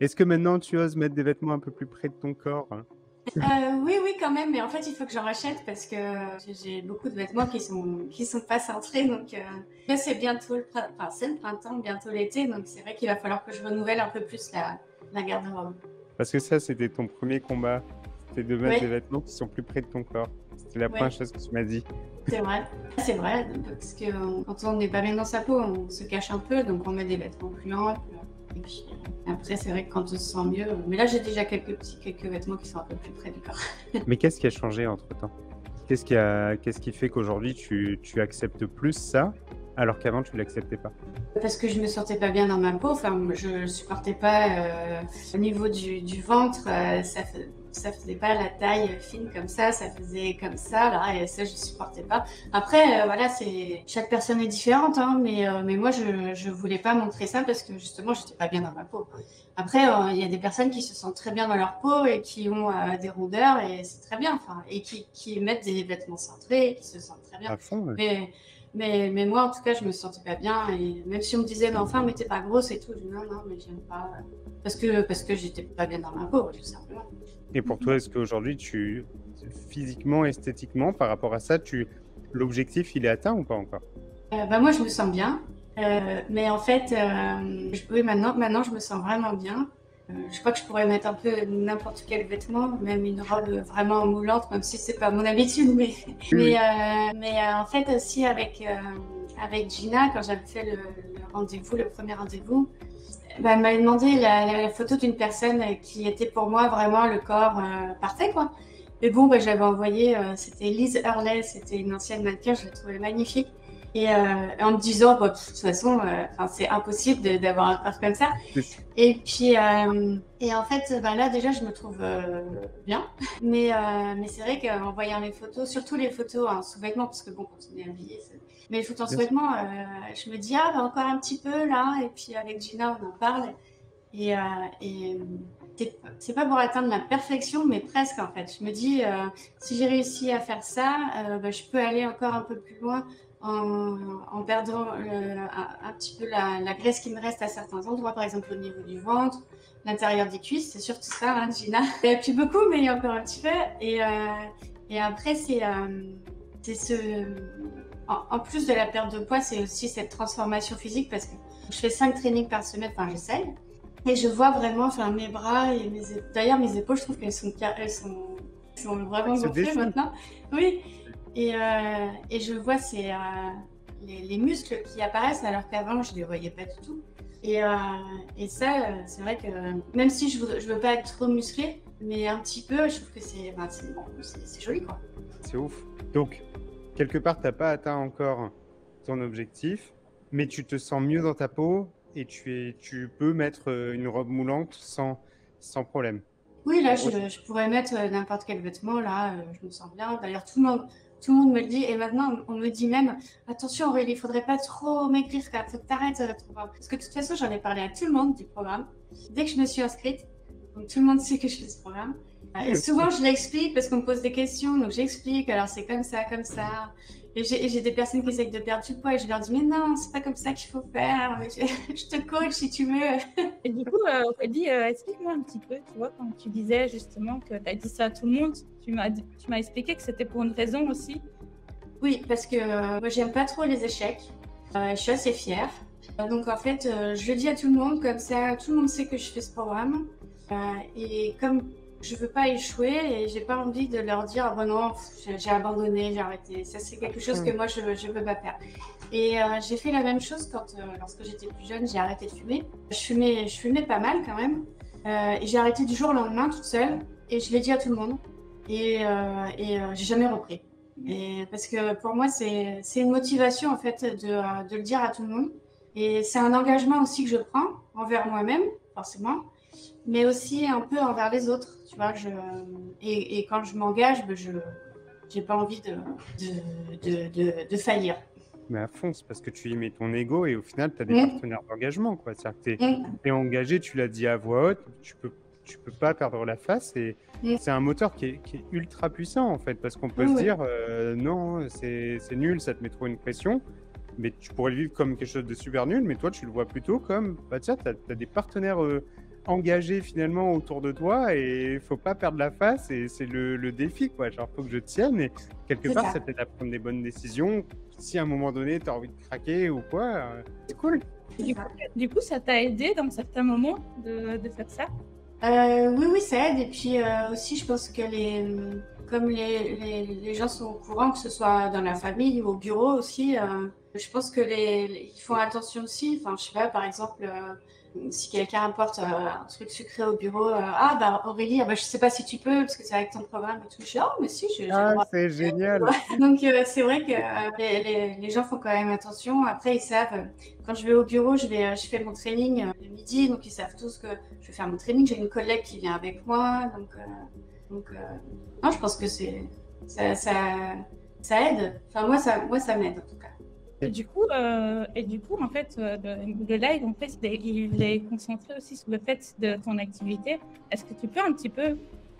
Est-ce que maintenant tu oses mettre des vêtements un peu plus près de ton corps? Oui, oui, quand même, mais en fait, il faut que j'en rachète parce que j'ai beaucoup de vêtements qui sont pas cintrés, donc là, c'est bientôt enfin, c'est le printemps, bientôt l'été, donc c'est vrai qu'il va falloir que je renouvelle un peu plus la garde-robe. Parce que ça, c'était ton premier combat, c'était de mettre des Oui, vêtements qui sont plus près de ton corps. C'était la première oui, chose que tu m'as dit. c'est vrai, parce que quand on n'est pas bien dans sa peau, on se cache un peu, donc on met des vêtements plus amples. Et puis après, c'est vrai que quand on se sent mieux, mais là, j'ai déjà quelques vêtements qui sont un peu plus près du corps. Mais qu'est-ce qui a changé entre-temps? Qu'est-ce qui fait qu'aujourd'hui tu acceptes plus ça, alors qu'avant tu l'acceptais pas? Parce que je me sentais pas bien dans ma peau, enfin, je supportais pas au niveau du ventre, ça faisait pas la taille fine comme ça faisait comme ça, là, et ça, je supportais pas. Après, voilà, chaque personne est différente, hein, mais moi, je voulais pas montrer ça parce que justement, j'étais pas bien dans ma peau. Après, il y a des personnes qui se sentent très bien dans leur peau et qui ont des rondeurs et c'est très bien, enfin, et qui mettent des vêtements cintrés et qui se sentent très bien. À fond, ouais. Mais mais moi, en tout cas, je me sentais pas bien. Et même si on me disait, mais enfin, mais t'es pas grosse et tout, je dis non, non, mais j'aime pas. Parce que j'étais pas bien dans ma peau, tout simplement. Et pour toi, est-ce qu'aujourd'hui physiquement, esthétiquement, par rapport à ça, l'objectif, il est atteint ou pas encore? Bah, moi, je me sens bien. Mais en fait, oui, maintenant, je me sens vraiment bien. Je crois que je pourrais mettre un peu n'importe quel vêtement, même une robe vraiment moulante, même si c'est pas mon habitude. Oui, oui. En fait, aussi avec Gina, quand j'avais fait le rendez-vous, le premier rendez-vous, bah, elle m'avait demandé la photo d'une personne qui était pour moi vraiment le corps parfait, quoi. Mais bon, bah, j'avais envoyé, c'était Liz Hurley, c'était une ancienne mannequin, je la trouvais magnifique. En me disant, bah, de toute façon, c'est impossible d'avoir un corps comme ça. Et en fait, bah, là, déjà, je me trouve bien. Mais c'est vrai qu'en voyant les photos, surtout les photos en sous-vêtements, parce que bon, quand on est habillé, mais les photos en Bien sûr. sous-vêtements, je me dis, ah, bah, encore un petit peu là. Et puis avec Gina, on en parle. Et, euh, et c'est pas pour atteindre la perfection, mais presque en fait. Je me dis, si j'ai réussi à faire ça, bah, je peux aller encore un peu plus loin en perdant un petit peu la graisse qui me reste à certains endroits, par exemple au niveau du ventre, l'intérieur des cuisses, c'est surtout ça, hein, Gina. Il n'y a plus beaucoup, mais il y a encore un petit peu. Et après, c'est en plus de la perte de poids, c'est aussi cette transformation physique parce que je fais 5 trainings par semaine, enfin j'essaye. Et je vois vraiment, enfin, mes bras et d'ailleurs mes épaules, je trouve elles sont vraiment Ils se gonflées dessinent. maintenant. Oui. Et je vois les muscles qui apparaissent alors qu'avant je les voyais pas du tout. Et ça, c'est vrai que même si je veux pas être trop musclée, mais un petit peu, je trouve que c'est joli, quoi. C'est ouf. Donc, quelque part, tu n'as pas atteint encore ton objectif, mais tu te sens mieux dans ta peau et tu peux mettre une robe moulante sans problème. Oui, En là, gros, je pourrais mettre n'importe quel vêtement. Là, je me sens bien. D'ailleurs, tout le monde me le dit. Et maintenant, on me dit même, attention, Aurélie, il faudrait pas trop maigrir, il faut que t'arrêtes de programme. Parce que de toute façon, j'en ai parlé à tout le monde du programme. Dès que je me suis inscrite, donc tout le monde sait que je fais ce programme. Et souvent, je l'explique parce qu'on me pose des questions. Donc, j'explique. Alors, c'est comme ça, comme ça. Et j'ai des personnes qui essayent de perdre du poids et je leur dis, mais non, c'est pas comme ça qu'il faut faire. Je te coach si tu veux. Et du coup, Aurélie, explique-moi un petit peu, tu vois, quand tu disais justement que tu as dit ça à tout le monde, tu m'as expliqué que c'était pour une raison aussi. Oui, parce que moi, j'aime pas trop les échecs. Je suis assez fière. Donc, en fait, je le dis à tout le monde, comme ça, tout le monde sait que je fais ce programme. Et comme je veux pas échouer et j'ai pas envie de leur dire, ah bon non, j'ai abandonné, j'ai arrêté. Ça, c'est quelque chose que moi, je veux pas faire. Et j'ai fait la même chose lorsque j'étais plus jeune, j'ai arrêté de fumer. Je fumais pas mal quand même. Et j'ai arrêté du jour au lendemain toute seule. Et je l'ai dit à tout le monde. Et j'ai jamais repris. Et parce que pour moi, c'est une motivation en fait de le dire à tout le monde. Et c'est un engagement aussi que je prends envers moi-même, forcément, mais aussi un peu envers les autres. Tu vois, et quand je m'engage, ben, je j'ai pas envie de faillir. mais à fond, c'est parce que tu y mets ton ego et au final, tu as des Mmh, partenaires d'engagement, quoi. C'est-à-dire que tu mmh, es engagé, tu l'as dit à voix haute, tu peux pas perdre la face et mmh. c'est un moteur qui est ultra puissant, en fait, parce qu'on peut Oui, se oui. dire, non, c'est nul, ça te met trop une pression, mais tu pourrais le vivre comme quelque chose de super nul, mais toi, tu le vois plutôt comme, bah tiens, tu as des partenaires engagés finalement autour de toi et faut pas perdre la face et c'est le défi, quoi. Genre, faut que je tienne et quelque C'est part, ça. ça t'aide à prendre des bonnes décisions. Si à un moment donné, tu as envie de craquer ou quoi, c'est cool. Du coup, du coup, ça t'a aidé dans certains moments de faire ça? Oui, oui, ça aide. Et puis aussi, je pense que comme les gens sont au courant, que ce soit dans la famille ou au bureau aussi, je pense que ils font attention aussi. Enfin, je sais pas, par exemple, si quelqu'un apporte un truc sucré au bureau, ah bah Aurélie, ah, bah, je sais pas si tu peux, parce que c'est avec ton programme et tout. Je dis, oh, mais si, j'ai le Ah, droit. c'est génial. Donc, c'est vrai que les gens font quand même attention. Après, ils savent, quand je vais au bureau, je fais mon training le midi, donc ils savent tous que je vais faire mon training. J'ai une collègue qui vient avec moi, donc non, je pense que ça aide. Enfin, moi, ça m'aide en tout cas. Et du coup, en fait, le live, en fait, il est concentré aussi sur le fait de ton activité. Est-ce que tu peux un petit peu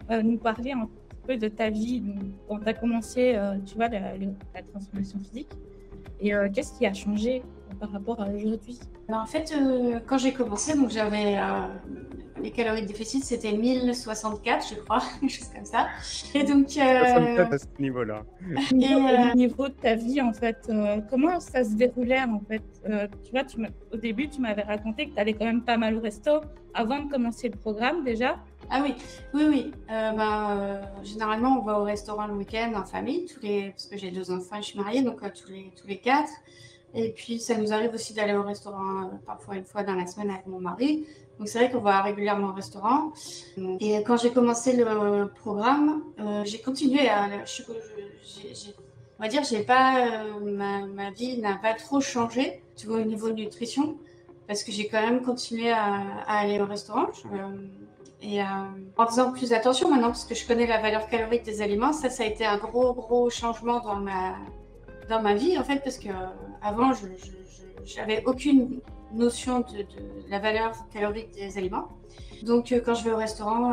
nous parler un petit peu de ta vie quand tu as commencé, tu vois, la transformation physique? Et qu'est-ce qui a changé par rapport à aujourd'hui? Alors, en fait, quand j'ai commencé, donc j'avais les calories de déficit, c'était 1064, je crois, quelque chose comme ça. Et donc, 64 à ce niveau-là. Au niveau de ta vie, en fait, comment ça se déroulait, en fait? Tu vois, au début, tu m'avais raconté que tu allais quand même pas mal au resto avant de commencer le programme, déjà. ah oui, oui, oui. Généralement, on va au restaurant le week-end en famille, parce que j'ai 2 enfants et je suis mariée, donc tous les 4. Et puis, ça nous arrive aussi d'aller au restaurant parfois une fois dans la semaine avec mon mari. Donc, c'est vrai qu'on va régulièrement au restaurant. Et quand j'ai commencé le programme, j'ai continué à... on va dire, j'ai pas, ma vie n'a pas trop changé, tu vois, au niveau de nutrition, parce que j'ai quand même continué à aller au restaurant. Et en faisant plus attention maintenant, parce que je connais la valeur calorique des aliments, ça a été un gros changement dans ma vie, en fait, parce que avant, je n'avais aucune notion de la valeur calorique des aliments. Donc, quand je vais au restaurant,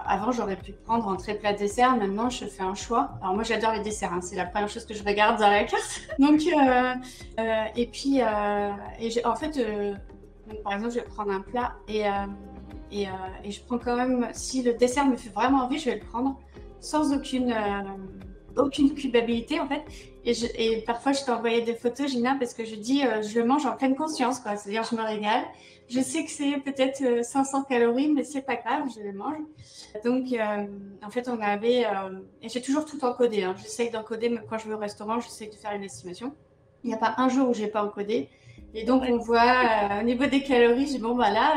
avant, j'aurais pu prendre entrée, plat, dessert. Maintenant, je fais un choix. Alors, moi, j'adore les desserts. C'est la première chose que je regarde dans la carte. Donc, et puis, en fait, donc, par exemple, je vais prendre un plat et je prends quand même, si le dessert me fait vraiment envie, je vais le prendre sans aucune culpabilité, en fait. Et parfois, je t'envoyais des photos, Gina, parce que je dis, je le mange en pleine conscience, quoi. C'est-à-dire, je me régale. Je sais que c'est peut-être 500 calories, mais c'est pas grave, je les mange. Donc, en fait, et j'ai toujours tout encodé. J'essaye d'encoder, même quand je vais au restaurant, j'essaye de faire une estimation. Il n'y a pas un jour où j'ai pas encodé. Et donc, on voit au niveau des calories, je dis, bon, bah là,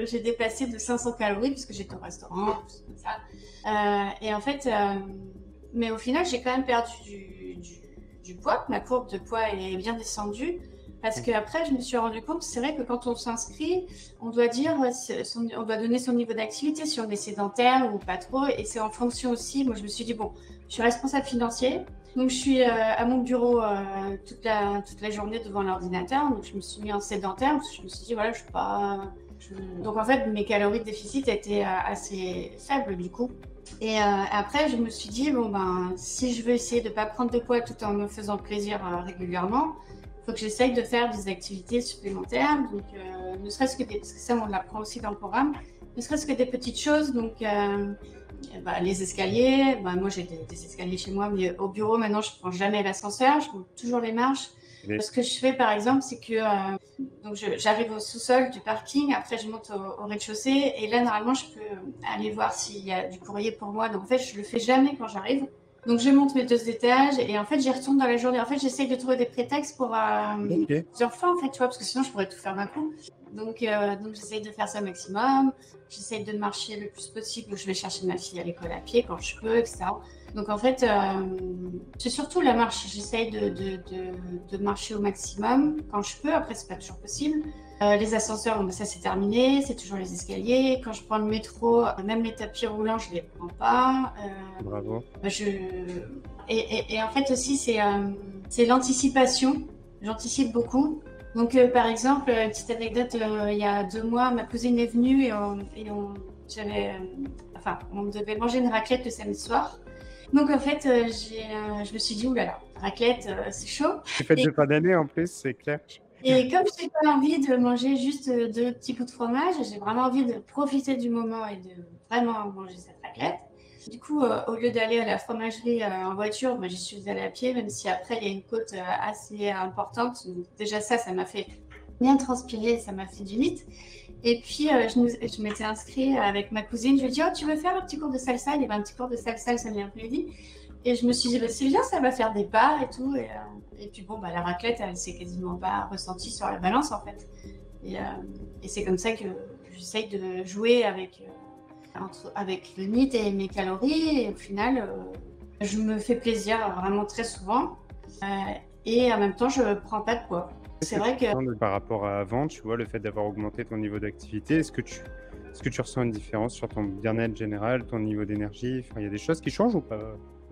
j'ai dépassé de 500 calories puisque j'étais au restaurant, comme ça. Et en fait, mais au final, j'ai quand même perdu du poids. Ma courbe de poids est bien descendue. Parce qu'après, je me suis rendu compte, c'est vrai que quand on s'inscrit, on doit on doit donner son niveau d'activité, si on est sédentaire ou pas trop. Et c'est en fonction aussi, moi je me suis dit, bon, je suis responsable financier, donc je suis à mon bureau toute la journée devant l'ordinateur. Donc je me suis mis en sédentaire, parce que je me suis dit, voilà, je suis pas... Donc en fait, mes calories de déficit étaient assez faibles du coup. Et après, je me suis dit, bon, ben, si je veux essayer de ne pas prendre de poids tout en me faisant plaisir régulièrement, il faut que j'essaye de faire des activités supplémentaires. Donc, ne serait-ce que parce que ça, on l'apprend aussi dans le programme, ne serait-ce que des petites choses. Donc, les escaliers. Moi, j'ai des escaliers chez moi, mais au bureau, maintenant, je ne prends jamais l'ascenseur, je prends toujours les marches. Ce que je fais, par exemple, c'est que j'arrive au sous-sol du parking, après je monte au rez-de-chaussée, et là, normalement, je peux aller voir s'il y a du courrier pour moi. Donc, en fait, je le fais jamais quand j'arrive. Donc, je monte mes 2 étages, et en fait, j'y retourne dans la journée. En fait, j'essaye de trouver des prétextes pour plusieurs fois, en fait, tu vois, parce que sinon, je pourrais tout faire d'un coup. Donc j'essaye de faire ça au maximum. J'essaye de marcher le plus possible. Je vais chercher ma fille à l'école à pied quand je peux, etc. Donc en fait, c'est surtout la marche. J'essaye de marcher au maximum quand je peux. Après, c'est pas toujours possible. Les ascenseurs, ça c'est terminé. C'est toujours les escaliers. Quand je prends le métro, même les tapis roulants, je les prends pas. Bravo. Et en fait aussi, c'est l'anticipation. J'anticipe beaucoup. Donc, par exemple, petite anecdote, il y a 2 mois, ma cousine est venue et on devait manger une raclette le samedi soir. Donc, en fait, je me suis dit, oulala, raclette, c'est chaud. C'est fête de fin d'année en plus, c'est clair. Et comme je n'ai pas envie de manger juste 2 petits bouts de fromage, j'ai vraiment envie de profiter du moment et de vraiment manger cette raclette. Du coup, au lieu d'aller à la fromagerie en voiture, moi, j'y suis allée à pied, même si après, il y a une côte assez importante. Donc, déjà, ça m'a fait bien transpirer, ça m'a fait du lit. Et puis, je m'étais inscrite avec ma cousine. Je lui ai dit, oh, tu veux faire un petit cours de salsa? Il y avait un petit cours de salsa le samedi après-midi. Et je me suis dit, bah, c'est bien, ça va faire des pas et tout. Et puis, bon, bah, la raclette, elle s'est quasiment pas ressentie sur la balance, en fait. Et c'est comme ça que j'essaye de jouer avec le NEAT et mes calories. Et au final, je me fais plaisir vraiment très souvent. Et en même temps, je prends pas de poids. C'est vrai que Par rapport à avant, tu vois, le fait d'avoir augmenté ton niveau d'activité, est-ce que tu ressens une différence sur ton bien-être général, ton niveau d'énergie? Enfin, il y a des choses qui changent ou pas?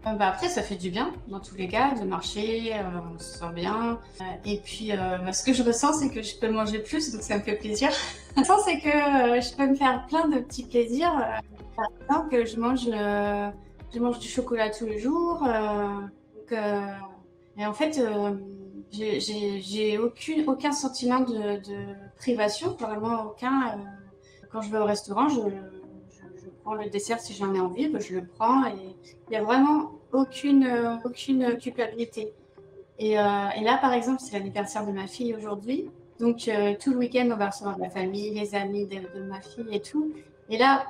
bah après, ça fait du bien, dans tous les cas, de marcher, on se sent bien. Et puis, ce que je ressens, c'est que je peux manger plus, donc ça me fait plaisir. Le sens, c'est que je peux me faire plein de petits plaisirs. Par exemple, je mange du chocolat tous les jours. Et en fait, j'ai aucun sentiment de privation, vraiment aucun. Quand je vais au restaurant, je prends le dessert si j'en ai envie, ben, je le prends et il n'y a vraiment aucune culpabilité. Et là, par exemple, c'est l'anniversaire de ma fille aujourd'hui. Donc, tout le week-end, on va recevoir la famille, les amis de ma fille et tout. Et là,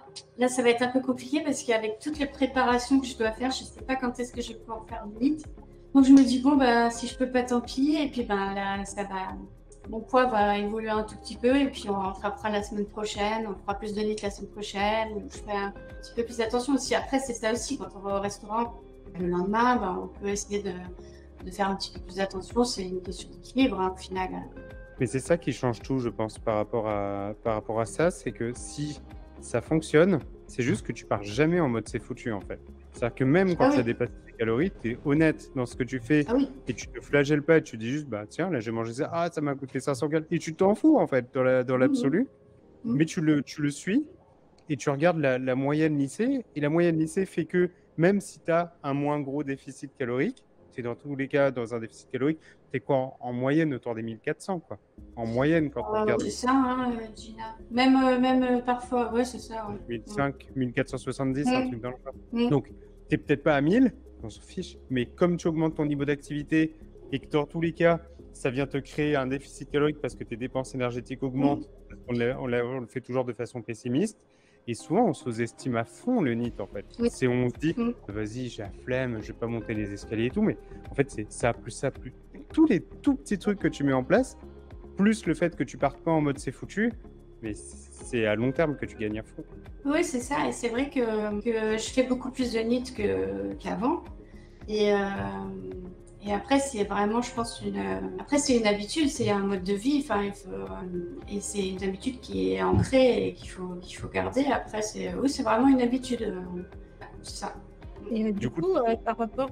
ça va être un peu compliqué parce qu'avec toutes les préparations que je dois faire, je ne sais pas quand est-ce que je vais pouvoir faire vite. Donc, je me dis, bon, bah, si je peux pas, tant pis. Et puis, ben, là, mon poids va évoluer un tout petit peu. Et puis, on rattrapera la semaine prochaine. On fera plus de litres la semaine prochaine. Je ferai un petit peu plus attention aussi. Après, c'est ça aussi. Quand on va au restaurant, le lendemain, ben, on peut essayer de faire un petit peu plus attention. C'est une question d'équilibre, hein, au final. Mais c'est ça qui change tout, je pense, par rapport à ça, c'est que si ça fonctionne, c'est juste que tu pars jamais en mode c'est foutu, en fait. C'est-à-dire que même quand Ah ça oui, dépasse tes calories, tu es honnête dans ce que tu fais ah oui. et tu te flagelles pas et tu dis juste, bah tiens, là j'ai mangé ça, ah ça m'a coûté 500 calories. Et tu t'en fous, en fait, dans Mhm. l'absolu, Mhm. mais tu le suis et tu regardes la moyenne lycée, et la moyenne lycée fait que même si tu as un moins gros déficit calorique, tu es dans tous les cas dans un déficit calorique, tu es quoi en moyenne autour des 1400, quoi. En moyenne, quand on regarde C'est ça, hein, Gina. Même parfois, ouais, c'est ça, ouais. 1005, 1470, un Mm. truc dans le genre. Mm. Donc, tu n'es peut-être pas à 1000, on s'en fiche, mais comme tu augmentes ton niveau d'activité et que dans tous les cas, ça vient te créer un déficit calorique parce que tes dépenses énergétiques Mm. augmentent, on le fait toujours de façon pessimiste. Et souvent, on sous-estime à fond le NEAT, en fait. Oui. On se dit, Mm. vas-y, j'ai la flemme, je vais pas monter les escaliers et tout, mais en fait, c'est ça, plus tous les tout petits trucs que tu mets en place, plus le fait que tu partes pas en mode c'est foutu, mais c'est à long terme que tu gagnes à fond. Oui, c'est ça. Et c'est vrai que je fais beaucoup plus de NEAT qu'avant. Et, euh, et après, c'est vraiment, je pense, après, c'est une habitude, c'est un mode de vie. Enfin, et c'est une habitude qui est ancrée et qu'il faut garder. Après, oui, c'est vraiment une habitude. C'est ça. Et du Du coup, coup, par rapport,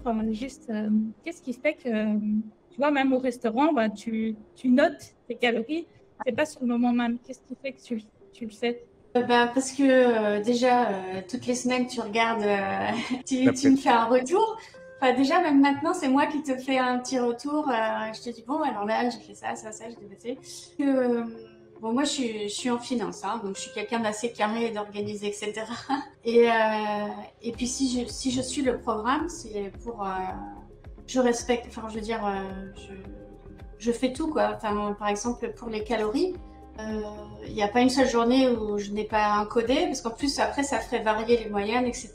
qu'est-ce qui fait que, tu vois, même au restaurant, bah, tu notes tes calories, c'est pas sur le moment même. Qu'est-ce qui fait que tu le sais? Bah, parce que déjà, toutes les semaines, tu regardes, tu d'après me fais un retour. Enfin, déjà, même maintenant, c'est moi qui te fais un petit retour. Je te dis, bon, alors là, j'ai fait ça, ça, ça, j'ai dépassé. Bon, moi, je suis en finance, hein, donc je suis quelqu'un d'assez carré, d'organisé, etc. Et puis, si je suis le programme, c'est pour... je respecte, enfin, je veux dire, je fais tout, quoi. Enfin, par exemple, pour les calories, il n'y a pas une seule journée où je n'ai pas encodé, parce qu'en plus, après, ça ferait varier les moyennes, etc.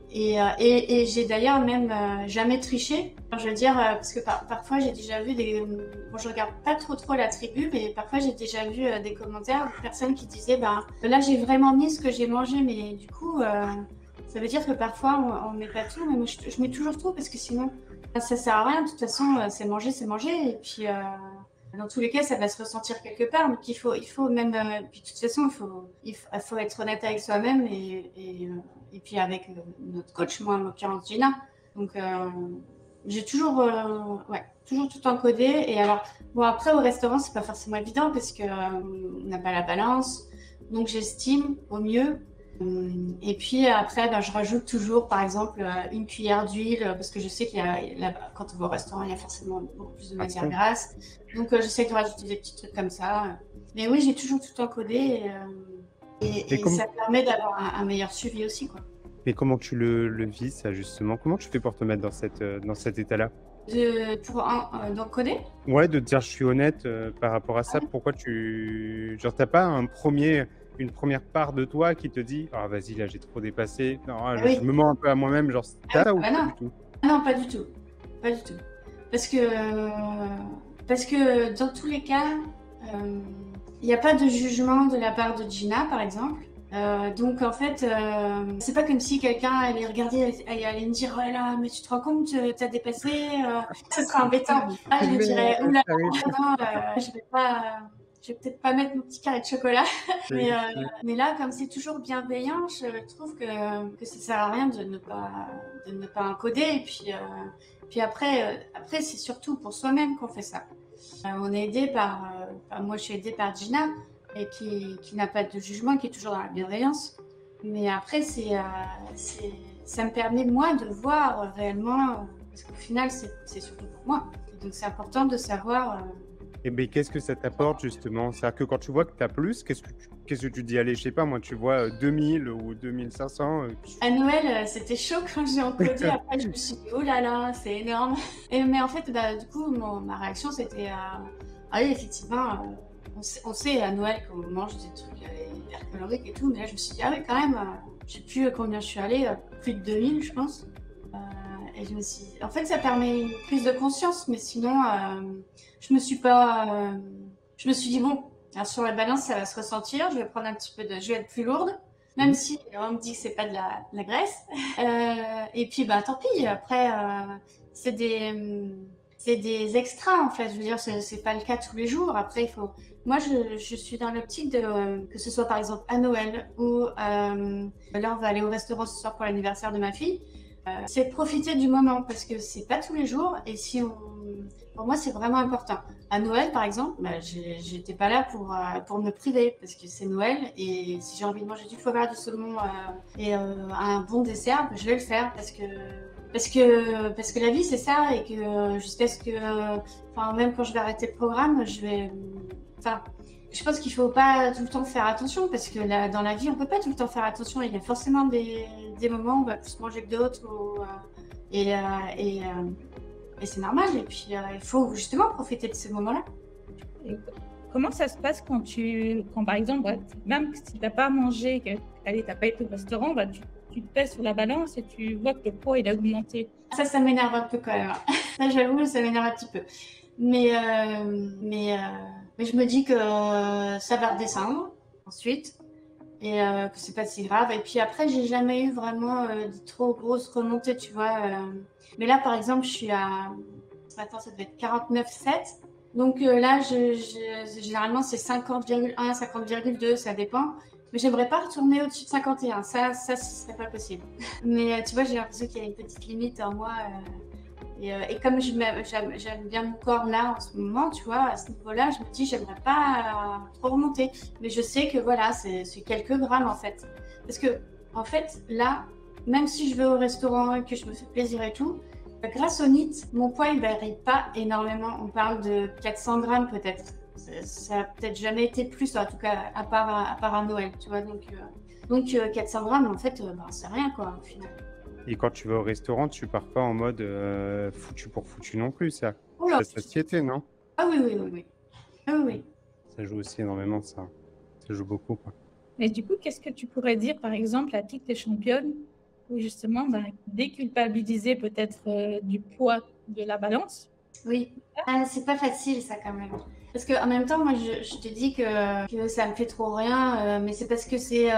Et j'ai d'ailleurs même jamais triché. Enfin, je veux dire, parce que parfois, j'ai déjà vu Bon, je regarde pas trop la tribu, mais parfois, j'ai déjà vu des commentaires de personnes qui disaient, ben, là, j'ai vraiment mis ce que j'ai mangé, mais du coup, ça veut dire que parfois, on met pas tout, mais moi, je mets toujours tout, parce que sinon, ça sert à rien. De toute façon, c'est manger, et puis... dans tous les cas, ça va se ressentir quelque part. Donc, il faut même. Puis, de toute façon, il faut être honnête avec soi-même et puis avec notre coach, moi en l'occurrence Gina. Donc, j'ai toujours, ouais, toujours tout encodé. Et alors, bon, après, au restaurant, c'est pas forcément évident parce qu'on n'a pas la balance. Donc, j'estime au mieux. Et puis après, je rajoute toujours, par exemple, une cuillère d'huile, parce que je sais quand on va au restaurant, il y a forcément beaucoup plus de matière grasse. Donc j'essaie de rajouter des petits trucs comme ça. Mais oui, j'ai toujours tout encodé et ça permet d'avoir un meilleur suivi aussi, quoi. Mais comment tu le vis, ça, justement? Comment tu fais pour te mettre dans cet état-là? D'encoder? Ouais, de te dire je suis honnête par rapport à ça. Pourquoi genre, t'as pas une première part de toi qui te dit ah vas-y là j'ai trop dépassé. Non, je me mens un peu à moi-même. Genre t'as ou pas du tout? Non, pas du tout, pas du tout. Parce que dans tous les cas, il n'y a pas de jugement de la part de Gina, par exemple. Donc en fait, c'est pas comme si quelqu'un allait regarder et allait me dire ouais là, mais tu te rends compte, t'as dépassé, ce serait embêtant. Ah, je me dirais oula, non, je vais peut-être pas mettre mon petit carré de chocolat. Mais là, comme c'est toujours bienveillant, je trouve que ça sert à rien de ne pas encoder. Et puis après, c'est surtout pour soi-même qu'on fait ça. On est aidé moi je suis aidée par Gina, et qui n'a pas de jugement, qui est toujours dans la bienveillance. Mais après, ça me permet, moi, de voir réellement, parce qu'au final, c'est surtout pour moi. Donc, c'est important de savoir... Et bien, qu'est-ce que ça t'apporte, justement? C'est-à-dire que quand tu vois que tu as plus, qu'est-ce que tu dis? Allez, je sais pas, moi, tu vois 2000 ou 2500 À Noël, c'était chaud quand j'ai encodé. Après, je me suis dit, oh là là, c'est énorme. Mais en fait, du coup, ma réaction, c'était... Ah oui, effectivement... On sait à Noël qu'on mange des trucs hyper caloriques et tout, mais là je me suis dit, ah oui, quand même, je sais plus combien je suis allée, plus de 2000, je pense. Et je me suis dit, en fait, ça permet une prise de conscience, mais sinon, je me suis dit, bon, sur la balance, ça va se ressentir, je vais prendre un petit peu je vais être plus lourde, même si on me dit que c'est pas de la graisse. Et puis, tant pis, après, c'est des extras, en fait. Je veux dire, c'est pas le cas tous les jours. Après, il faut... Moi, je suis dans l'optique que ce soit, par exemple, à Noël ou là, on va aller au restaurant ce soir pour l'anniversaire de ma fille. C'est de profiter du moment parce que c'est pas tous les jours. Et pour moi, c'est vraiment important. À Noël, par exemple, j'étais pas là pour me priver parce que c'est Noël. Et si j'ai envie de manger du foie gras, du saumon et un bon dessert, je vais le faire parce que la vie c'est ça et que jusqu'à ce que même quand je vais arrêter le programme, je pense qu'il faut pas tout le temps faire attention parce que dans la vie on peut pas tout le temps faire attention. Il y a forcément des moments où on va plus manger que d'autres et c'est normal. Et puis il faut justement profiter de ces moments-là. Et comment ça se passe quand par exemple, même si t'as pas mangé, t'as pas été au restaurant, tu te pèses sur la balance et tu vois que le poids il a augmenté. Ça m'énerve un peu quand même. Ça, j'avoue, ça m'énerve un petit peu. Mais je me dis que ça va redescendre ensuite et que c'est pas si grave. Et puis après, j'ai jamais eu vraiment de trop grosses remontées, tu vois. Mais là, par exemple, je suis attends, ça devait être 49,7. Donc là, généralement, c'est 50,1, 50,2, ça dépend. Mais j'aimerais pas retourner au-dessus de 51. Ça, ce serait pas possible. Mais tu vois, j'ai l'impression qu'il y a une petite limite en moi. Et comme j'aime bien mon corps là en ce moment, tu vois, à ce niveau-là, je me dis, j'aimerais pas trop remonter. Mais je sais que voilà, c'est quelques grammes en fait. Parce que, en fait, là, même si je vais au restaurant et que je me fais plaisir et tout, grâce au NEAT, mon poids il varie pas énormément. On parle de 400 grammes peut-être. Ça a peut-être jamais été plus, en tout cas, à part à Noël, tu vois. Donc 400 grammes, en fait, c'est rien, quoi, au final. Et quand tu vas au restaurant, tu pars pas en mode foutu pour foutu non plus, ça. Oula. La satiété, non? Ah oui. Ah oui. Ça joue aussi énormément, ça. Ça joue beaucoup, quoi. Mais du coup, qu'est-ce que tu pourrais dire, par exemple, à toutes les championnes pour justement déculpabiliser peut-être du poids de la balance? Oui. C'est pas facile, ça, quand même. Parce qu'en même temps, moi, je te dis que ça me fait trop rien, mais c'est parce que c'est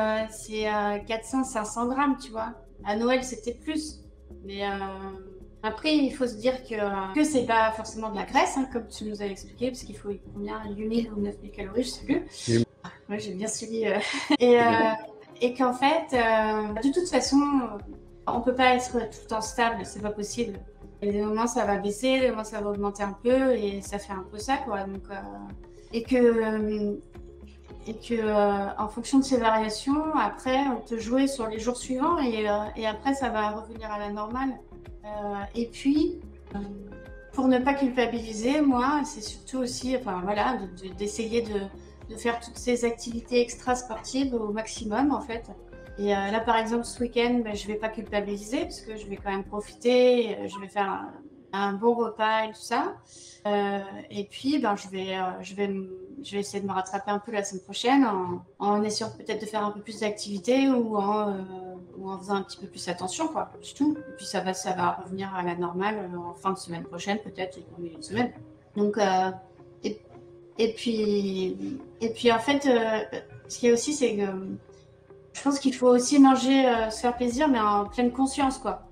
400, 500 grammes, tu vois. À Noël, c'était plus. Mais après, il faut se dire que c'est pas forcément de la graisse, hein, comme tu nous as expliqué, parce qu'il faut combien, 8000 ou 9000 calories, je sais plus. Oui. Moi, j'ai bien suivi. Et qu'en fait, de toute façon, on peut pas être tout le temps stable, c'est pas possible. Il y a des moments ça va baisser, des moments ça va augmenter un peu et ça fait un peu ça quoi. Donc, et que et que en fonction de ces variations, après, on peut jouer sur les jours suivants et après, ça va revenir à la normale. Et puis, pour ne pas culpabiliser, moi, c'est surtout aussi, enfin voilà, d'essayer de faire toutes ces activités extra-sportives au maximum, en fait. Et là, par exemple, ce week-end, ben, je vais pas culpabiliser parce que je vais quand même profiter, je vais faire un bon repas et tout ça. Et puis, ben, je vais essayer de me rattraper un peu la semaine prochaine en essayant peut-être de faire un peu plus d'activités ou en faisant un petit peu plus attention, quoi, c'est tout. Et puis, ça va revenir à la normale en fin de semaine prochaine, peut-être, ou en milieu de semaine. Donc, et, et puis, en fait, ce qu'il y a aussi, c'est que je pense qu'il faut aussi manger, se faire plaisir, mais en pleine conscience, quoi.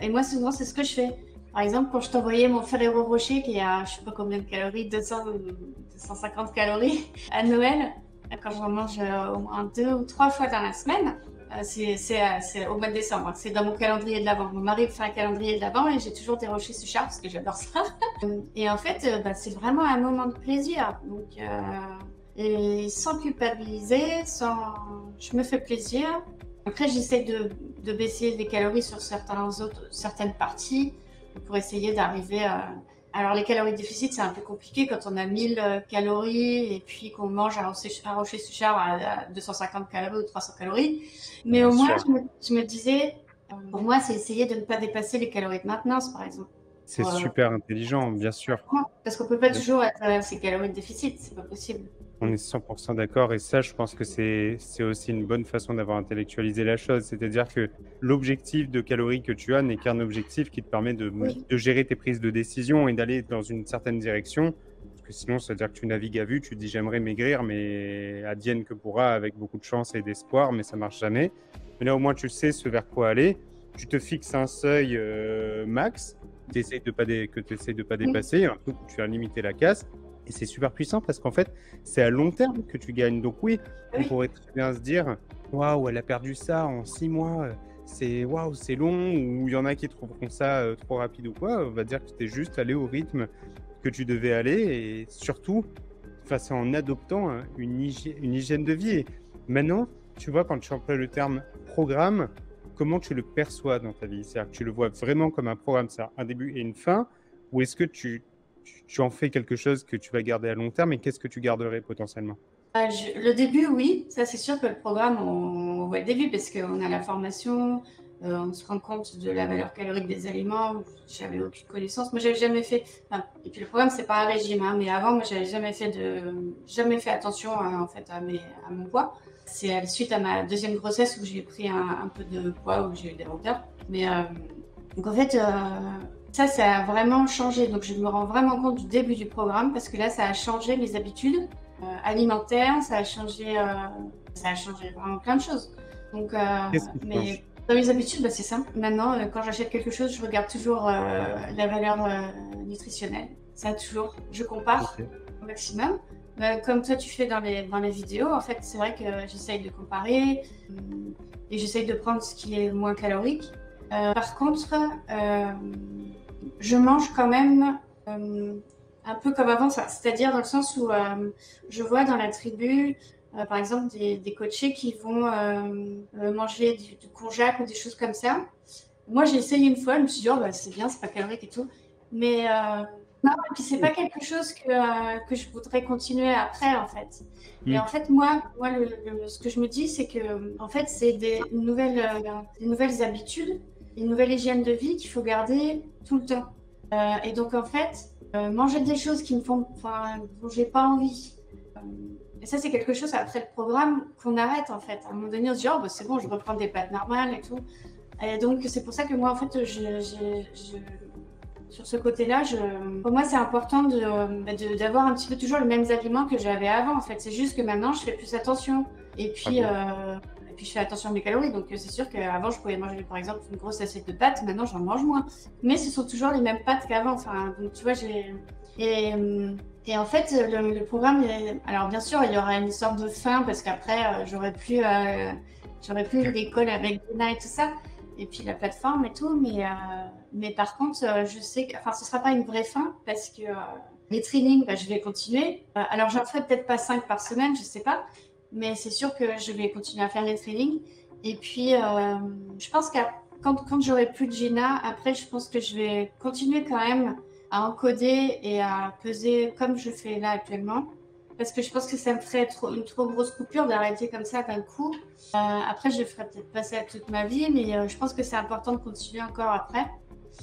Et moi, souvent, c'est ce que je fais. Par exemple, quand je t'envoyais mon Ferrero Rocher, qui a, je sais pas combien de calories, 200 ou 250 calories, à Noël, quand je mange au moins 2 ou 3 fois dans la semaine, c'est au mois de décembre. C'est dans mon calendrier de l'Avent. Mon mari fait un calendrier de l'Avent et j'ai toujours des rochers Suchard parce que j'adore ça. Et en fait, c'est vraiment un moment de plaisir. Donc, et sans culpabiliser, je me fais plaisir. Après, j'essaie de baisser les calories sur certaines parties pour essayer d'arriver à... Alors, les calories déficit, c'est un peu compliqué quand on a 1000 calories et puis qu'on mange un rocher Suchard à 250 calories ou 300 calories. Mais au moins, je me disais, pour moi, c'est essayer de ne pas dépasser les calories de maintenance, par exemple. C'est super intelligent, bien sûr. Parce qu'on ne peut pas toujours être à ces calories de déficit, c'est pas possible. On est 100% d'accord et ça, je pense que c'est aussi une bonne façon d'avoir intellectualisé la chose. C'est-à-dire que l'objectif de calories que tu as n'est qu'un objectif qui te permet de gérer tes prises de décision et d'aller dans une certaine direction. Parce que sinon, ça veut dire que tu navigues à vue, tu te dis j'aimerais maigrir, mais advienne que pourra avec beaucoup de chance et d'espoir, mais ça marche jamais. Mais là, au moins, tu sais ce vers quoi aller. Tu te fixes un seuil max que tu essayes de pas dépasser, un truc où tu as limité la casse. Et c'est super puissant parce qu'en fait, c'est à long terme que tu gagnes. Donc oui, on pourrait très bien se dire « Waouh, elle a perdu ça en 6 mois, c'est long » ou il y en a qui trouveront ça trop rapide ou quoi. On va dire que tu es juste allé au rythme que tu devais aller et surtout, c'est en adoptant une hygiène de vie. Et maintenant, tu vois, quand tu emploies le terme « programme », comment tu le perçois dans ta vie? C'est-à-dire que tu le vois vraiment comme un programme, ça a un début et une fin, ou est-ce que tu en fais quelque chose que tu vas garder à long terme et qu'est-ce que tu garderais potentiellement? Le début, oui. Ça, c'est sûr que le programme, on voit le début parce qu'on a la formation, on se rend compte de la valeur calorique des aliments. J'avais aucune connaissance. Moi, j'avais jamais fait... Enfin, et puis le programme, c'est pas un régime, hein, mais avant, moi, j'avais jamais fait attention en fait, à mon poids. C'est suite à ma deuxième grossesse où j'ai pris un peu de poids, où j'ai eu des hauteurs. Mais donc en fait... Ça a vraiment changé. Donc, je me rends vraiment compte du début du programme parce que là, ça a changé mes habitudes alimentaires, ça a changé vraiment plein de choses. Donc, mais dans mes habitudes, c'est simple. Maintenant, quand j'achète quelque chose, je regarde toujours la valeur nutritionnelle. Ça, toujours, je compare au maximum. Comme toi, tu fais dans les vidéos, en fait, c'est vrai que j'essaye de comparer et j'essaye de prendre ce qui est moins calorique. Par contre, je mange quand même un peu comme avant, c'est-à-dire dans le sens où je vois dans la tribu, par exemple, des coachés qui vont manger du konjac ou des choses comme ça. Moi, j'ai essayé une fois, je me suis dit, oh, c'est bien, c'est pas calorique et tout. Mais non, et puis c'est pas quelque chose que je voudrais continuer après, en fait. Et en fait, moi ce que je me dis, c'est que en fait, c'est des nouvelles habitudes, une nouvelle hygiène de vie qu'il faut garder tout le temps. Et donc, en fait, manger des choses dont j'ai pas envie. Et ça, c'est quelque chose après le programme qu'on arrête, en fait. À un moment donné, on se dit, oh, c'est bon, je reprends des pâtes normales et tout. Et donc, c'est pour ça que moi, en fait, sur ce côté-là, pour moi, c'est important d'avoir un petit peu toujours les mêmes aliments que j'avais avant, en fait. C'est juste que maintenant, je fais plus attention. Et puis, je fais attention à mes calories. Donc, c'est sûr qu'avant, je pouvais manger, par exemple, une grosse assiette de pâtes. Maintenant, j'en mange moins. Mais ce sont toujours les mêmes pâtes qu'avant. Enfin, donc, tu vois, Et en fait, le programme, alors bien sûr, il y aura une sorte de fin parce qu'après, j'aurai plus l'école avec Dina et tout ça. Et puis la plateforme et tout. Mais par contre, je sais que, ce sera pas une vraie fin parce que Les trainings, bah, je vais continuer. Alors, j'en ferai peut-être pas 5 par semaine, je sais pas. Mais c'est sûr que je vais continuer à faire les trainings. Et puis, je pense que quand j'aurai plus de Gina, après, je pense que je vais continuer quand même à encoder et à peser comme je fais là actuellement. Parce que je pense que ça me ferait une trop grosse coupure d'arrêter comme ça d'un coup. Après, je le ferai peut-être pas ça toute ma vie, mais je pense que c'est important de continuer encore après,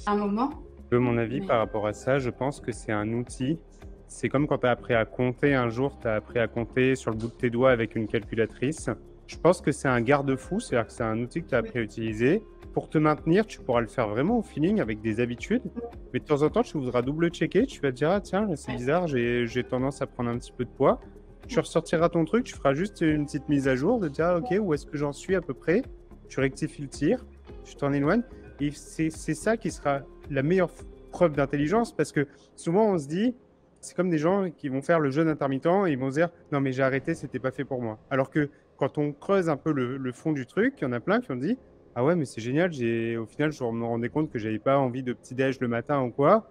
à un moment. Mon avis Mais par rapport à ça, je pense que c'est un outil. C'est comme quand tu as appris à compter un jour, tu as appris à compter sur le bout de tes doigts avec une calculatrice. Je pense que c'est un garde-fou, c'est-à-dire que c'est un outil que tu as appris à utiliser. Pour te maintenir, tu pourras le faire vraiment au feeling avec des habitudes. Mais de temps en temps, tu voudras double-checker. Tu vas te dire, ah tiens, là, c'est ouais. bizarre, j'ai tendance à prendre un petit peu de poids. Tu ressortiras ton truc, tu feras juste une petite mise à jour de dire, ah, ok, où est-ce que j'en suis à peu près? Tu rectifies le tir, tu t'en éloignes. Et c'est ça qui sera la meilleure preuve d'intelligence parce que souvent on se dit, c'est comme des gens qui vont faire le jeûne intermittent et ils vont se dire, non mais j'ai arrêté, c'était pas fait pour moi. Alors que quand on creuse un peu le fond du truc, il y en a plein qui ont dit, ah ouais, mais c'est génial, au final, je me rendais compte que j'avais pas envie de petit-déj le matin ou quoi.